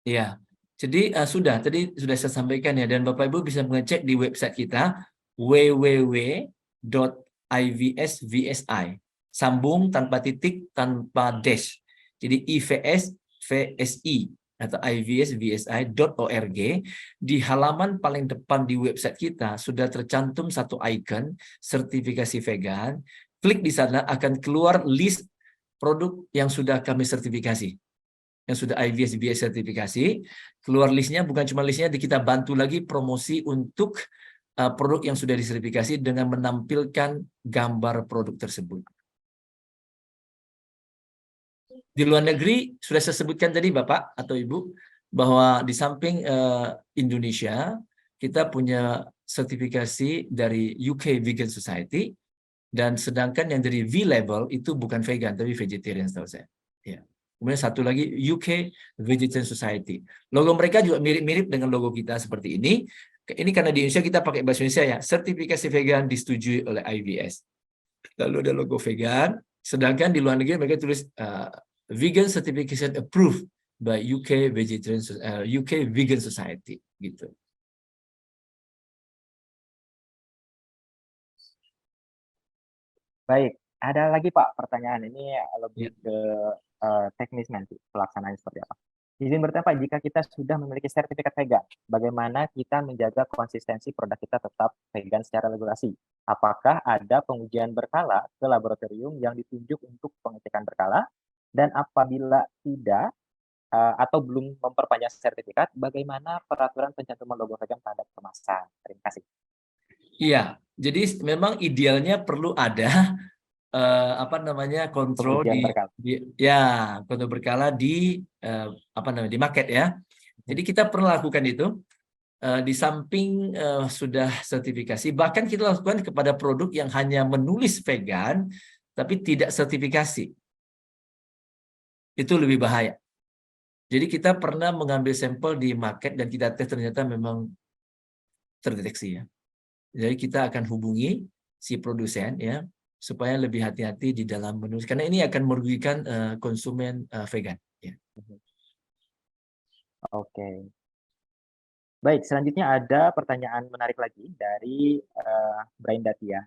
Iya, jadi tadi sudah saya sampaikan ya, dan Bapak Ibu bisa mengecek di website kita www.ivsvsi, sambung tanpa titik tanpa dash. Jadi IVS VSI atau ivsvsi.org. Di halaman paling depan di website kita sudah tercantum satu icon sertifikasi vegan. Klik di sana akan keluar list produk yang sudah kami sertifikasi, yang sudah IVS sertifikasi. Keluar listnya, bukan cuma listnya, kita bantu lagi promosi untuk produk yang sudah disertifikasi dengan menampilkan gambar produk tersebut. Di luar negeri sudah saya sebutkan tadi Bapak atau Ibu, bahwa di samping Indonesia kita punya sertifikasi dari UK Vegan Society, Dan sedangkan yang dari V level itu bukan vegan tapi vegetarian setahu saya. Ya. Kemudian satu lagi UK Vegetarian Society. Logo mereka juga mirip-mirip dengan logo kita seperti ini. Ini karena di Indonesia kita pakai bahasa Indonesia ya. Sertifikasi vegan disetujui oleh IVS. Lalu ada logo vegan. Sedangkan di luar negeri mereka tulis Vegan Certification Approved by UK Vegan Society gitu. Baik, ada lagi Pak pertanyaan ini lebih Ya. ke teknis nanti pelaksanaannya seperti apa. Izin bertanya Pak, jika kita sudah memiliki sertifikat vegan, bagaimana kita menjaga konsistensi produk kita tetap vegan secara regulasi? Apakah ada pengujian berkala ke laboratorium yang ditunjuk untuk pengecekan berkala? Dan apabila tidak atau belum memperpanjang sertifikat, bagaimana peraturan pencantuman logo vegan pada kemasan? Terima kasih. Iya, jadi memang idealnya perlu ada apa namanya kontrol Pengujian berkala. kontrol berkala di apa namanya di market ya. Jadi kita perlu lakukan itu di samping sudah sertifikasi, bahkan kita lakukan kepada produk yang hanya menulis vegan tapi tidak sertifikasi. Itu lebih bahaya. Jadi kita pernah mengambil sampel di market dan kita tes ternyata memang terdeteksi ya. Jadi kita akan hubungi si produsen ya supaya lebih hati-hati di dalam menulis karena ini akan merugikan konsumen vegan ya. Oke. Baik, selanjutnya ada pertanyaan menarik lagi dari Brain Datia.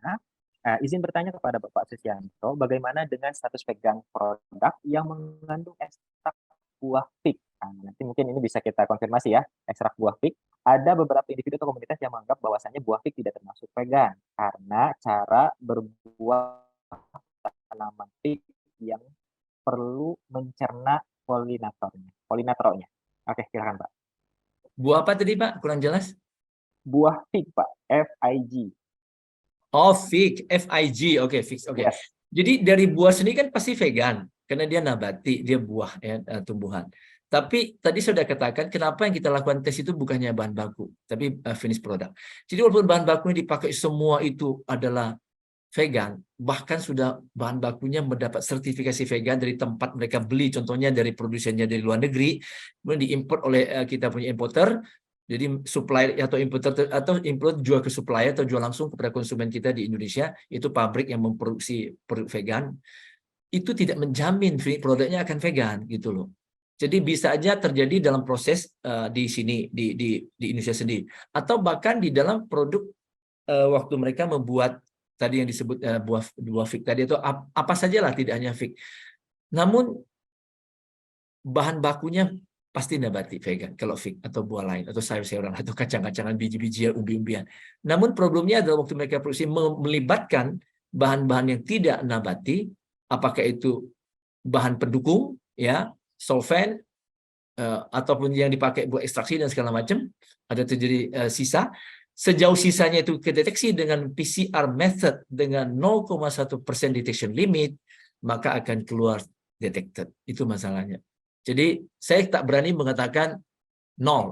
Izin bertanya kepada Bapak Susianto, bagaimana dengan status vegan produk yang mengandung ekstrak buah fig? Nah, nanti mungkin ini bisa kita konfirmasi ya, ekstrak buah fig. Ada beberapa individu atau komunitas yang menganggap bahwasannya buah fig tidak termasuk vegan karena cara berbuah tanaman fig yang perlu mencerna polinatornya. Oke, silakan Pak. Buah apa tadi Pak? Kurang jelas. Buah fig Pak, FIG. Oh, fig, FIG. Oke, fig. Oke. Yes. Jadi dari buah sendiri kan pasti vegan karena dia nabati, dia buah ya, tumbuhan. Tapi tadi sudah katakan kenapa yang kita lakukan tes itu bukannya bahan baku, tapi finish product. Jadi walaupun bahan bakunya dipakai semua itu adalah vegan, bahkan sudah bahan bakunya mendapat sertifikasi vegan dari tempat mereka beli, contohnya dari produsennya dari luar negeri, kemudian diimport oleh kita punya importer, jadi supplier atau importer jual ke supplier atau jual langsung kepada konsumen kita di Indonesia, itu pabrik yang memproduksi produk vegan, itu tidak menjamin produknya akan vegan gitu loh. Jadi bisa aja terjadi dalam proses di sini di Indonesia sendiri, atau bahkan di dalam produk waktu mereka membuat tadi yang disebut buah fig tadi itu apa sajalah, tidak hanya fig. Namun bahan bakunya pasti nabati vegan kalau fig atau buah lain atau sayur-sayuran atau kacang-kacangan, biji-bijian, umbi-umbian. Namun problemnya adalah waktu mereka produksi melibatkan bahan-bahan yang tidak nabati, apakah itu bahan pendukung ya, solvent ataupun yang dipakai buat ekstraksi dan segala macam, ada terjadi sisa. Sejauh sisanya itu kedeteksi dengan PCR method dengan 0,1% detection limit, maka akan keluar detected. Itu masalahnya. Jadi saya tak berani mengatakan 0,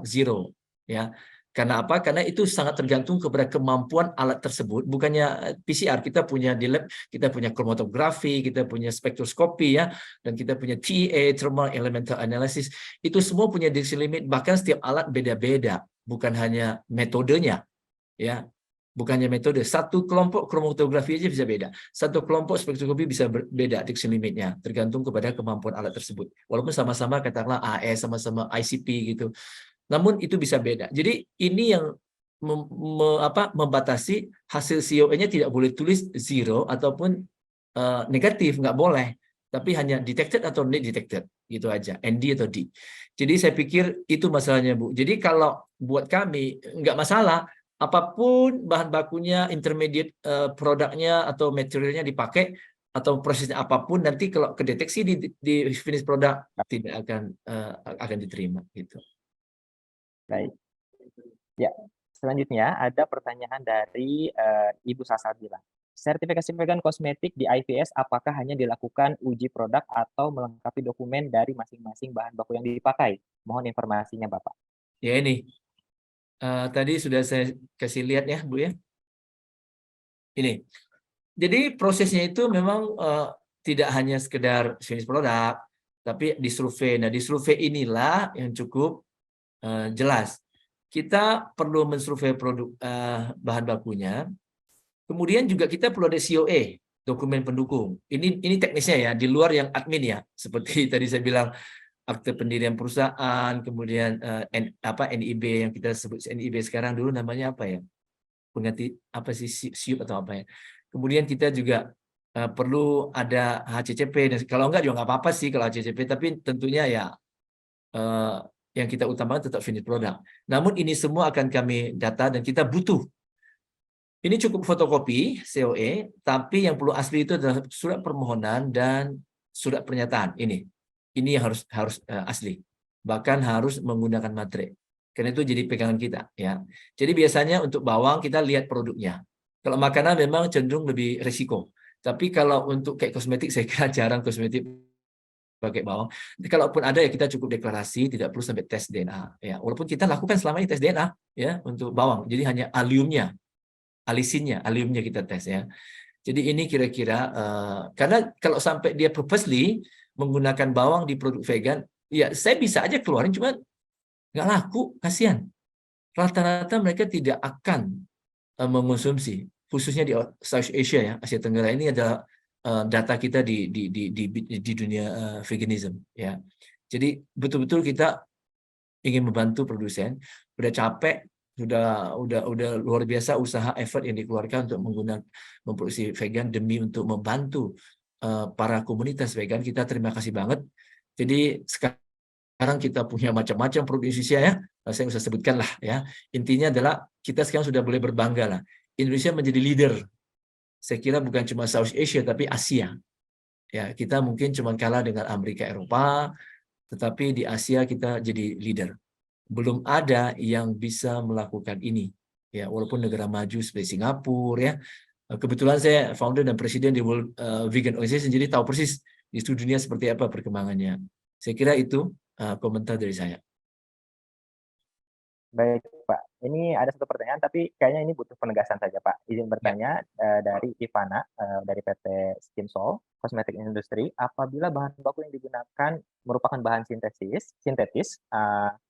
ya. Karena apa? Karena itu sangat tergantung kepada kemampuan alat tersebut. Bukannya PCR, kita punya di lab, kita punya kromatografi, kita punya spektroskopi ya, dan kita punya TEA, thermal elemental analysis. Itu semua punya detection limit. Bahkan setiap alat beda-beda, bukan hanya metodenya, ya. Bukannya metode. Satu kelompok kromatografi aja bisa beda. Satu kelompok spektroskopi bisa beda detection limitnya, tergantung kepada kemampuan alat tersebut. Walaupun sama-sama katakanlah AS, sama-sama ICP gitu. Namun itu bisa beda. Jadi ini yang membatasi hasil COE-nya tidak boleh tulis 0 ataupun negatif, nggak boleh. Tapi hanya detected atau not detected, gitu aja. ND atau D. Jadi saya pikir itu masalahnya, Bu. Jadi kalau buat kami nggak masalah, apapun bahan bakunya, intermediate produknya atau materialnya dipakai atau prosesnya apapun, nanti kalau kedeteksi di finish product tidak akan diterima gitu. Baik. Ya, selanjutnya ada pertanyaan dari Ibu Sasabila. Sertifikasi vegan kosmetik di IVS apakah hanya dilakukan uji produk atau melengkapi dokumen dari masing-masing bahan baku yang dipakai? Mohon informasinya, Bapak. Ya ini, tadi sudah saya kasih lihat ya Bu ya. Ini, Jadi prosesnya itu memang tidak hanya sekedar finish produk, tapi disurvei. Nah, disurvei inilah yang cukup jelas. Kita perlu mensurvei produk bahan bakunya. Kemudian juga kita perlu ada COA, dokumen pendukung. Ini teknisnya ya, di luar yang admin ya. Seperti tadi saya bilang akte pendirian perusahaan, kemudian NIB yang kita sebut NIB sekarang, dulu namanya apa ya? Pengganti apa sih, SIUP atau apa ya. Kemudian kita juga perlu ada HCCP, dan kalau enggak juga nggak apa-apa sih kalau HCCP, tapi tentunya ya yang kita utamakan tetap finish product. Namun ini semua akan kami data dan kita butuh. Ini cukup fotokopi COE, tapi yang perlu asli itu adalah surat permohonan dan surat pernyataan. Ini yang harus asli. Bahkan harus menggunakan materai. Karena itu jadi pegangan kita, ya. Jadi biasanya untuk bawang kita lihat produknya. Kalau makanan memang cenderung lebih risiko. Tapi kalau untuk kayak kosmetik, saya kira jarang kosmetik pakai bawang. Kalaupun ada ya kita cukup deklarasi, tidak perlu sampai tes DNA. Ya, walaupun kita lakukan selama ini tes DNA ya untuk bawang. Jadi hanya aliumnya kita tes ya. Jadi ini kira-kira karena kalau sampai dia purposely menggunakan bawang di produk vegan, ya saya bisa aja keluarin, cuma nggak laku, kasihan. Rata-rata mereka tidak akan mengonsumsi, khususnya di South Asia ya, Asia Tenggara. Ini adalah data kita di dunia veganism ya. Jadi betul-betul kita ingin membantu produsen. Udah capek, udah luar biasa usaha effort yang dikeluarkan untuk memproduksi vegan demi untuk membantu para komunitas vegan. Kita terima kasih banget. Jadi sekarang kita punya macam-macam produk Indonesia ya. Saya nggak usah sebutkan lah ya. Intinya adalah kita sekarang sudah boleh berbangga lah. Indonesia menjadi leader. Saya kira bukan cuma South Asia tapi Asia. Ya, kita mungkin cuma kalah dengan Amerika Eropa, tetapi di Asia kita jadi leader. Belum ada yang bisa melakukan ini. Ya, walaupun negara maju seperti Singapura ya. Kebetulan saya founder dan presiden di World Vegan Organization, jadi tahu persis di seluruh dunia seperti apa perkembangannya. Saya kira itu komentar dari saya. Baik, Pak. Ini ada satu pertanyaan, tapi kayaknya ini butuh penegasan saja, Pak. Izin bertanya dari Ivana dari PT Skinsol Cosmetic Industry, apabila bahan baku yang digunakan merupakan bahan sintetis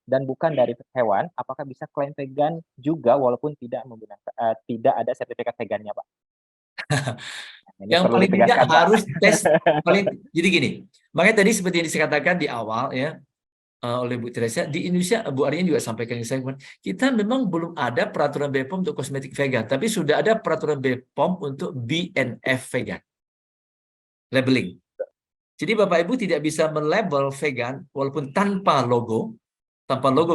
dan bukan dari hewan, apakah bisa klaim vegan juga walaupun tidak menggunakan tidak ada sertifikat vegannya, Pak? Nah, ini Yang perlu paling tidak ditegaskan, Pak. harus tes jadi gini. Makanya tadi seperti yang dikatakan di awal ya oleh Bu Teresa, di Indonesia Bu Aryan juga sampaikan ke saya, kita memang belum ada peraturan BPOM untuk kosmetik vegan, tapi sudah ada peraturan BPOM untuk BNF vegan, labeling. Jadi Bapak Ibu tidak bisa melabel vegan walaupun tanpa logo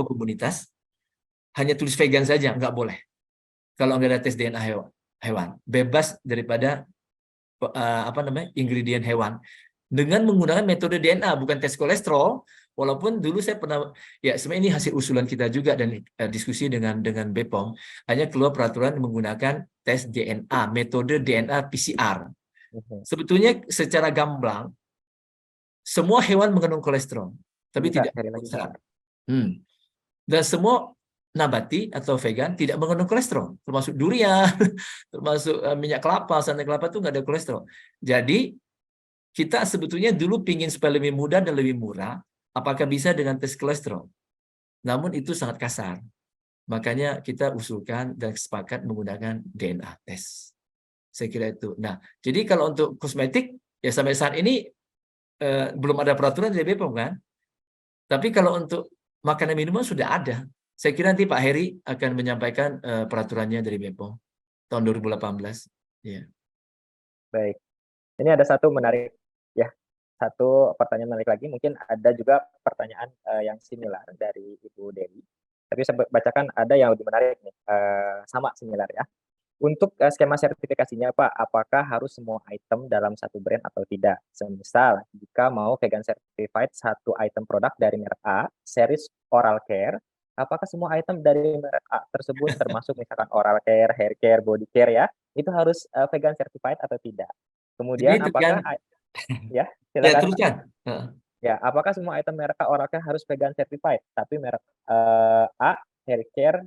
komunitas, hanya tulis vegan saja, nggak boleh. Kalau nggak ada tes DNA hewan, bebas daripada ingredient hewan dengan menggunakan metode DNA, bukan tes kolesterol. Walaupun dulu saya pernah, ya sebenarnya ini hasil usulan kita juga dan diskusi dengan BPOM, hanya keluar peraturan menggunakan tes DNA, metode DNA PCR. Sebetulnya secara gamblang, semua hewan mengandung kolesterol, tapi Bisa tidak sekali lagi, besar. Pak. Dan semua nabati atau vegan tidak mengandung kolesterol, termasuk durian, termasuk minyak kelapa, santan kelapa itu nggak ada kolesterol. Jadi kita sebetulnya dulu pingin supaya lebih mudah dan lebih murah, apakah bisa dengan tes kolesterol? Namun itu sangat kasar. Makanya kita usulkan dan sepakat menggunakan DNA tes. Saya kira itu. Nah, jadi kalau untuk kosmetik, ya sampai saat ini belum ada peraturan dari BPOM kan? Tapi kalau untuk makanan minuman sudah ada. Saya kira nanti Pak Heri akan menyampaikan peraturannya dari BPOM tahun 2018. Ya. Baik. Ini ada satu menarik ya, satu pertanyaan menarik lagi. Mungkin ada juga pertanyaan yang similar dari Ibu Dewi. Tapi saya bacakan ada yang lebih menarik nih, sama similar ya. Untuk skema sertifikasinya Pak, apakah harus semua item dalam satu brand atau tidak? Semisal, jika mau vegan certified satu item produk dari merek A, series oral care, apakah semua item dari merek A tersebut termasuk misalkan oral care, hair care, body care ya, itu harus vegan certified atau tidak? Jadi Kemudian itu kan, apakah ya ya silakan Pak. teruskan. Ya, apakah semua item merek A oral care harus vegan certified? Tapi merek A hair care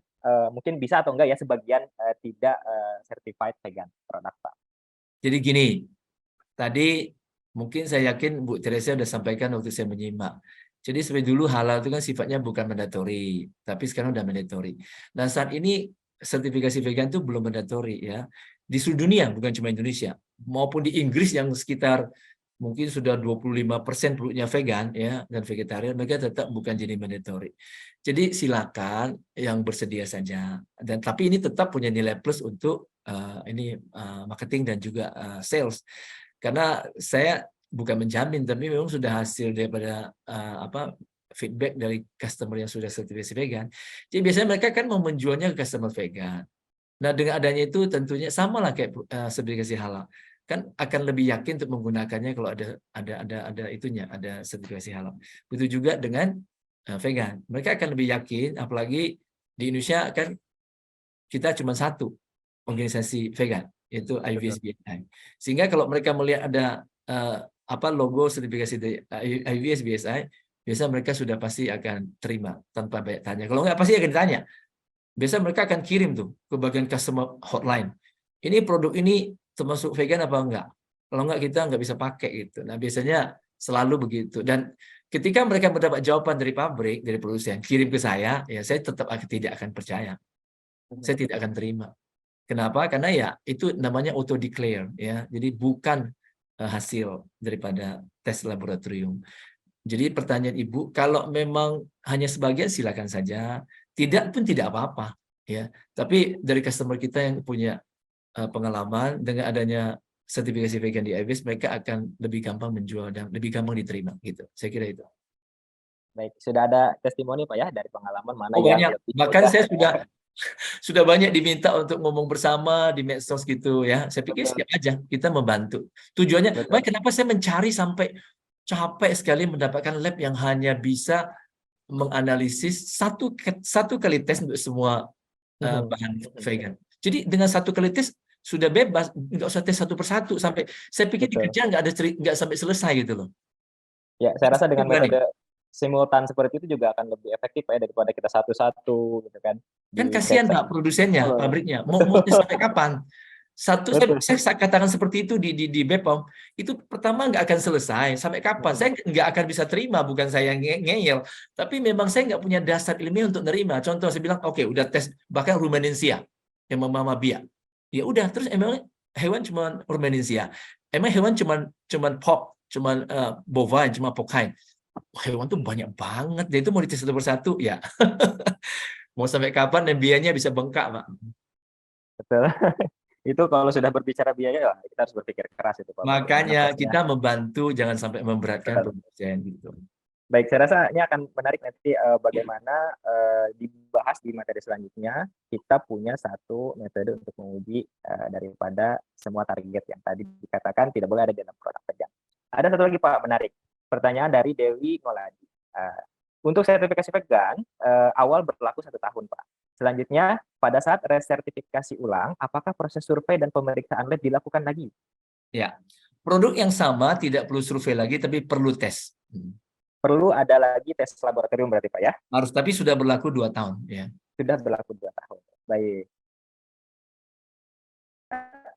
mungkin bisa atau enggak ya sebagian tidak certified vegan produk Pak. Jadi gini, tadi mungkin saya yakin Bu Teresa sudah sampaikan waktu saya menyimak. Jadi seperti dulu halal itu kan sifatnya bukan mandatory, tapi sekarang udah mandatory. Nah saat ini sertifikasi vegan itu belum mandatory ya. Di seluruh dunia, bukan cuma Indonesia. Maupun di Inggris yang sekitar mungkin sudah 25% penduduknya vegan ya dan vegetarian, mereka tetap bukan jadi mandatory. Jadi silakan yang bersedia saja. Dan tapi ini tetap punya nilai plus untuk marketing dan juga sales. Karena saya bukan menjamin, tapi memang sudah hasil daripada feedback dari customer yang sudah sertifikasi vegan. Jadi biasanya mereka kan mau menjualnya ke customer vegan. Nah dengan adanya itu tentunya sama lah kayak sertifikasi halal. Kan akan lebih yakin untuk menggunakannya kalau ada itunya, ada sertifikasi halal. Begitu juga dengan vegan. Mereka akan lebih yakin, apalagi di Indonesia kan kita cuma satu organisasi vegan, yaitu IVS-BSI. Sehingga kalau mereka melihat ada logo sertifikasi dari IVS-BSI, biasa mereka sudah pasti akan terima tanpa banyak tanya. Kalau nggak pasti akan ditanya. Biasa mereka akan kirim tuh ke bagian customer hotline. Ini produk ini termasuk vegan apa enggak? Kalau enggak kita nggak bisa pakai gitu. Nah biasanya selalu begitu. Dan ketika mereka mendapat jawaban dari pabrik, dari produsen, kirim ke saya, ya saya tetap tidak akan percaya. Saya tidak akan terima. Kenapa? Karena ya itu namanya auto declare ya. Jadi bukan hasil daripada tes laboratorium. Jadi pertanyaan Ibu, kalau memang hanya sebagian silakan saja, tidak pun tidak apa-apa ya. Tapi dari customer kita yang punya pengalaman dengan adanya sertifikasi vegan di IVS, mereka akan lebih gampang menjual dan lebih gampang diterima gitu. Saya kira itu. Baik, sudah ada testimoni Pak ya dari pengalaman mana Oh yang banyak. lebih Bahkan mudah. saya sudah banyak diminta untuk ngomong bersama di medsos gitu ya. Saya pikir Betul, siap aja kita membantu. Tujuannya, betul. kenapa saya mencari sampai capek sekali mendapatkan lab yang hanya bisa menganalisis satu kali tes untuk semua bahan vegan. Jadi dengan satu kali tes sudah bebas, nggak usah tes satu persatu sampai saya pikir di Betul. kerjaan nggak sampai selesai gitu loh. Ya, saya rasa dengan Berani. metode simultan seperti itu juga akan lebih efektif ya daripada kita satu-satu gitu kan. Kan Di kasihan cek-cek. Pak produsennya, Oh, pabriknya. Mau betul. tes sampai kapan? Betul. Saya katakan seperti itu di Bepom, itu pertama nggak akan selesai. Sampai kapan? Saya nggak akan bisa terima, bukan saya ngeyel. Tapi memang saya nggak punya dasar ilmiah untuk nerima. Contoh saya bilang, oke, udah tes, bahkan rumenansia, yang mama biak. Ya udah, terus emang hewan cuma rumenansia. Emang hewan cuma pork, cuma bovine, cuma porcine. Hewan tuh banyak banget, dia itu mau dites satu persatu, ya. Mau sampai kapan dan biayanya bisa bengkak, Pak. Betul. Itu kalau sudah berbicara biaya ya kita harus berpikir keras itu Pak bagaimana Makanya costnya. kita membantu jangan sampai memberatkan Betul. produsen gitu. Baik, saya rasa ini akan menarik nanti bagaimana dibahas di materi selanjutnya. Kita punya satu metode untuk menguji daripada semua target yang tadi dikatakan tidak boleh ada di dalam produk vegan. Ada satu lagi Pak menarik. Pertanyaan dari Dewi Ngoladi. Untuk sertifikasi vegan awal berlaku 1 tahun Pak. Selanjutnya pada saat resertifikasi ulang, apakah proses survei dan pemeriksaan lab dilakukan lagi? Ya, produk yang sama tidak perlu survei lagi, tapi perlu tes. Perlu ada lagi tes laboratorium berarti Pak ya? Harus, tapi sudah berlaku 2 tahun. Ya. Sudah berlaku 2 tahun. Baik.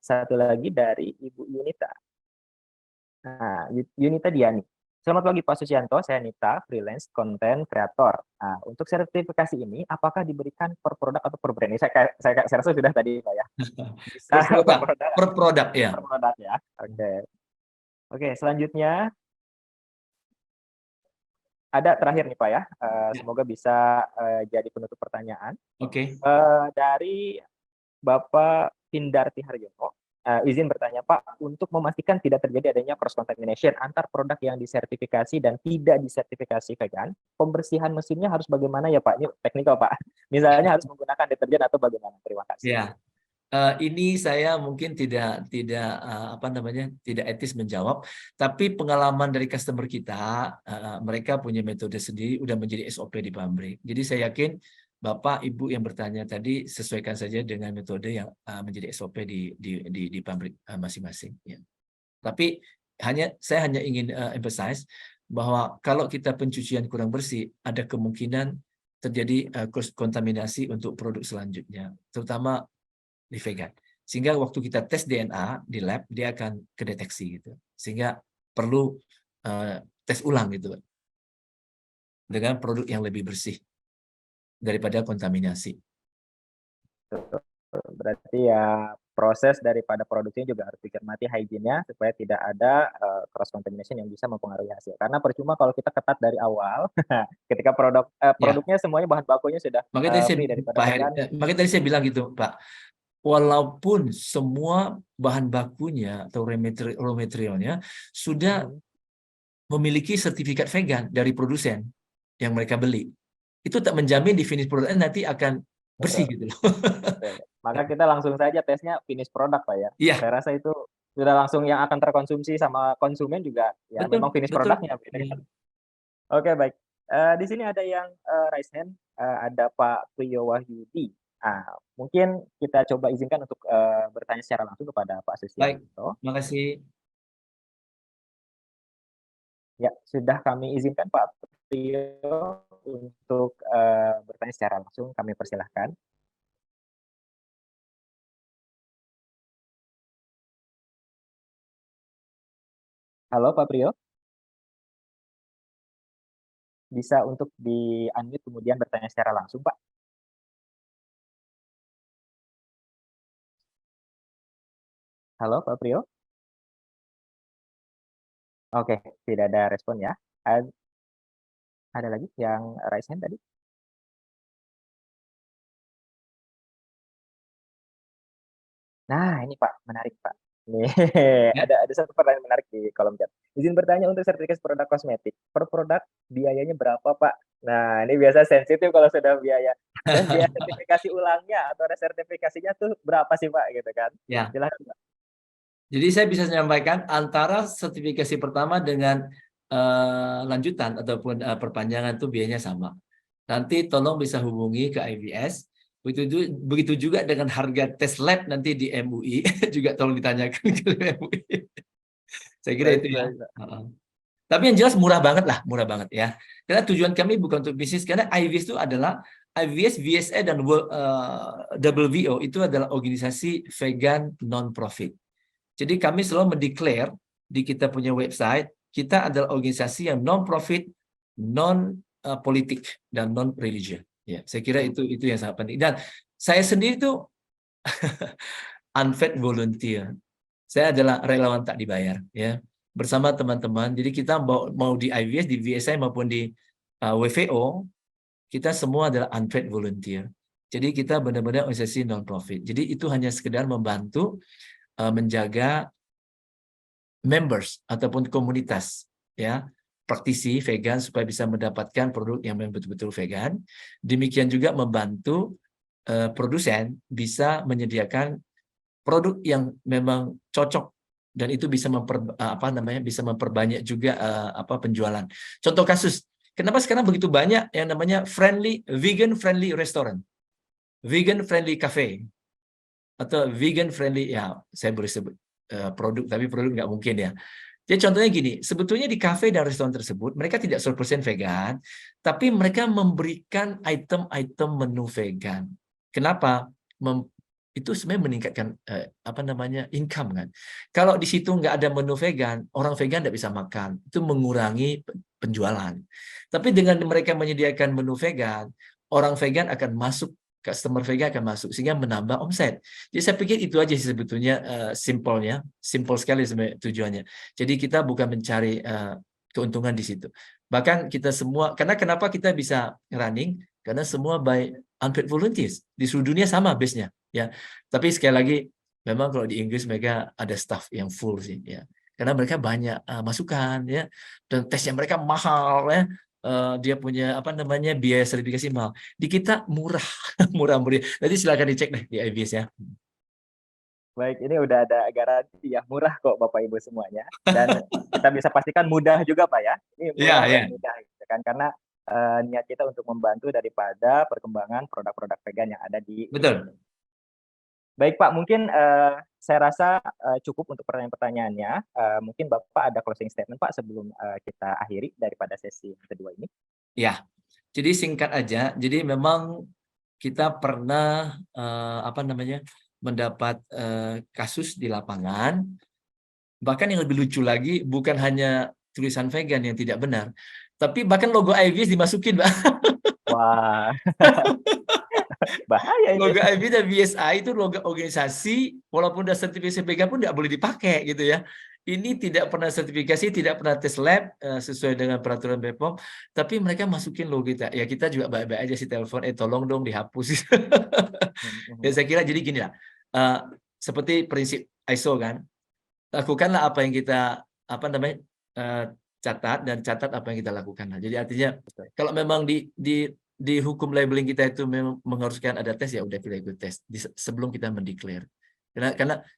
Satu lagi dari Ibu Yunita. Nah, Yunita Diani. Selamat pagi Pak Susianto, saya Nita, freelance content creator. Nah, untuk sertifikasi ini, apakah diberikan per produk atau per brand? Ini saya rasa sudah tadi Pak ya. Bisa per produk ya. Per produk ya. Oke. Oke, selanjutnya ada terakhir nih Pak ya. Semoga bisa jadi penutup pertanyaan. Oke. Dari Bapak Hindarti Haryono, izin bertanya Pak, untuk memastikan tidak terjadi adanya cross contamination antar produk yang disertifikasi dan tidak disertifikasi vegan, pembersihan mesinnya harus bagaimana ya Pak? Ini teknikal Pak. Misalnya harus menggunakan deterjen atau bagaimana? Terima kasih. Ya. Ini saya mungkin tidak etis menjawab, tapi pengalaman dari customer kita, mereka punya metode sendiri, udah menjadi SOP di pabrik. Jadi saya yakin Bapak Ibu yang bertanya tadi sesuaikan saja dengan metode yang menjadi SOP di pabrik masing-masing. Ya. Tapi saya hanya ingin emphasize bahwa kalau kita pencucian kurang bersih, ada kemungkinan terjadi kontaminasi untuk produk selanjutnya, terutama di vegan. Sehingga waktu kita tes DNA di lab, dia akan kedeteksi gitu. Sehingga perlu tes ulang gitu dengan produk yang lebih bersih daripada kontaminasi. Berarti ya proses daripada produksinya juga harus dicermati hygiene-nya supaya tidak ada cross contamination yang bisa mempengaruhi hasil. Karena percuma kalau kita ketat dari awal, ketika Ya, produknya semuanya bahan bakunya sudah makanya tadi saya, free daripada Pak Heri, vegan. makanya tadi saya bilang gitu, Pak. Walaupun semua bahan bakunya atau raw materialnya sudah memiliki sertifikat vegan dari produsen yang mereka beli, itu tak menjamin di finish produknya nanti akan bersih Betul, gitu loh. betul. Maka kita langsung saja tesnya finish product, Pak ya. Iya, Saya rasa itu sudah langsung yang akan terkonsumsi sama konsumen juga ya betul, memang finish betul. produknya gitu Iya. kan. Oke, baik. Di sini ada yang raise hand, ada Pak Priyo Wahyudi. Mungkin kita coba izinkan untuk bertanya secara langsung kepada Pak Baik, Susianto. terima kasih. Ya, sudah kami izinkan Pak Priyo untuk bertanya secara langsung. Kami persilahkan. Halo Pak Priyo, bisa untuk di-unmute kemudian bertanya secara langsung, Pak. Halo Pak Priyo. Oke, tidak ada respon ya. Ada lagi yang raise hand tadi? Nah, ini Pak, menarik Pak. Nih, Ya. ada satu pertanyaan menarik di kolom chat. Izin bertanya untuk sertifikasi produk kosmetik. Per produk biayanya berapa, Pak? Nah, ini biasa sensitif kalau sudah biaya. Dan biaya sertifikasi ulangnya atau resertifikasinya tuh berapa sih, Pak? Gitu kan. Ya, Silahkan, Pak. jadi saya bisa menyampaikan antara sertifikasi pertama dengan lanjutan ataupun perpanjangan itu biayanya sama. Nanti tolong bisa hubungi ke IVS. Begitu juga dengan harga tes lab nanti di MUI juga tolong ditanyakan ke MUI. Saya kira Baik, itu ya. baik, Pak. Heeh. Tapi yang jelas murah banget lah, murah banget ya. Karena tujuan kami bukan untuk bisnis, karena IVS itu adalah IVS, VSA dan WVO itu adalah organisasi vegan non-profit. Jadi kami selalu mendeklar di kita punya website, kita adalah organisasi yang non-profit, non-politik, dan non-religion. Ya, saya kira itu yang sangat penting. Dan saya sendiri tuh unpaid volunteer. Saya adalah relawan tak dibayar, ya, bersama teman-teman. Jadi kita mau di IVS, di VSI maupun di WVO, kita semua adalah unpaid volunteer. Jadi kita benar-benar organisasi non-profit. Jadi itu hanya sekedar membantu menjaga members ataupun komunitas, ya, praktisi vegan supaya bisa mendapatkan produk yang memang betul-betul vegan. Demikian juga membantu produsen bisa menyediakan produk yang memang cocok dan itu bisa bisa memperbanyak juga penjualan. Contoh kasus, kenapa sekarang begitu banyak yang namanya vegan friendly restaurant, vegan friendly cafe, atau vegan friendly, ya saya boleh sebut produk, tapi produk nggak mungkin ya. Jadi contohnya gini, sebetulnya di kafe dan restoran tersebut mereka tidak 100% vegan, tapi mereka memberikan item-item menu vegan. Kenapa? Itu sebenarnya meningkatkan income kan. Kalau di situ nggak ada menu vegan, orang vegan nggak bisa makan. Itu mengurangi penjualan. Tapi dengan mereka menyediakan menu vegan, orang vegan akan masuk, customer vegan akan masuk sehingga menambah omset. Jadi saya pikir itu aja sih sebetulnya simpelnya, simple sekali sebenarnya tujuannya. Jadi kita bukan mencari keuntungan di situ. Bahkan kita semua, karena kenapa kita bisa running? Karena semua by unpaid volunteers. Di seluruh dunia sama base-nya, ya. Tapi sekali lagi, memang kalau di Inggris mereka ada staff yang full sih, ya. Karena mereka banyak masukan, ya. Dan tesnya mereka mahal, ya. Dia punya biaya sertifikasi mahal. Di kita murah, murah-murah. Nanti silakan dicek deh di IBS ya. Baik, ini udah ada garansi ya, murah kok Bapak Ibu semuanya. Dan kita bisa pastikan mudah juga Pak ya. Ini Iya, murah iya. dan mudah gitu kan. Karena niat kita untuk membantu daripada perkembangan produk-produk vegan yang ada di Betul. Baik Pak, mungkin saya rasa cukup untuk pertanyaan-pertanyaannya. Mungkin Bapak ada closing statement Pak sebelum kita akhiri daripada sesi kedua ini. Ya, jadi singkat aja. Jadi memang kita pernah mendapat kasus di lapangan. Bahkan yang lebih lucu lagi, bukan hanya tulisan vegan yang tidak benar, tapi bahkan logo IBS dimasukin, Mbak. Wah, bahaya ini. Logo IBS dan BSI itu logo organisasi, walaupun udah sertifikasi vegan pun nggak boleh dipakai gitu ya. Ini tidak pernah sertifikasi, tidak pernah tes lab sesuai dengan peraturan BPOM, tapi mereka masukin logo kita. Ya kita juga baik-baik aja sih telepon, tolong dong dihapus. Ya saya kira jadi gini lah, seperti prinsip ISO kan, lakukanlah apa yang kita catat dan catat apa yang kita lakukan. Nah, jadi artinya Betul. kalau memang di hukum labeling kita itu memang mengharuskan ada tes, ya udah kita ikut tes sebelum kita mendeklar.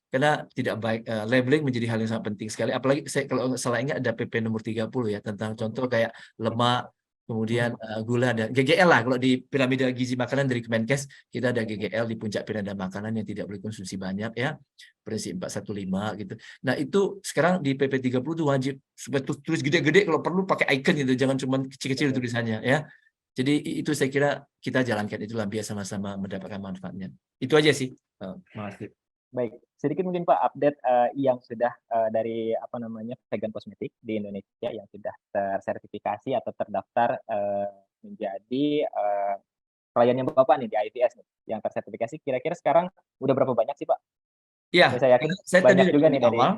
Karena tidak baik, labeling menjadi hal yang sangat penting sekali. Apalagi saya kalau salah ingat ada PP nomor 30 ya tentang contoh kayak lemak, kemudian gula dan GGL lah. Kalau di piramida gizi makanan dari Kemenkes kita ada GGL di puncak piramida makanan yang tidak boleh konsumsi banyak ya, prinsip 415 gitu. Nah itu sekarang di PP 30 itu wajib supaya tulis gede-gede, kalau perlu pakai icon gitu, jangan cuma kecil-kecil tulisannya ya. Jadi itu saya kira kita jalankan itulah biar sama-sama mendapatkan manfaatnya. Itu aja sih. Makasih. Baik, sedikit mungkin Pak update yang sudah dari vegan kosmetik di Indonesia yang sudah tersertifikasi atau terdaftar menjadi kliennya Bapak nih di IVS nih, yang tersertifikasi kira-kira sekarang udah berapa banyak sih Pak? Ya, Saya yakin saya tadi banyak sudah juga bilang nih di dari awal,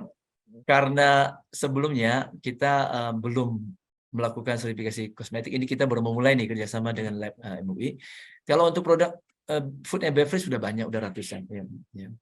karena sebelumnya kita belum melakukan sertifikasi kosmetik, ini kita baru memulai nih kerjasama dengan lab MUI. Kalau untuk produk food and beverage sudah banyak, udah ratusan. Ya.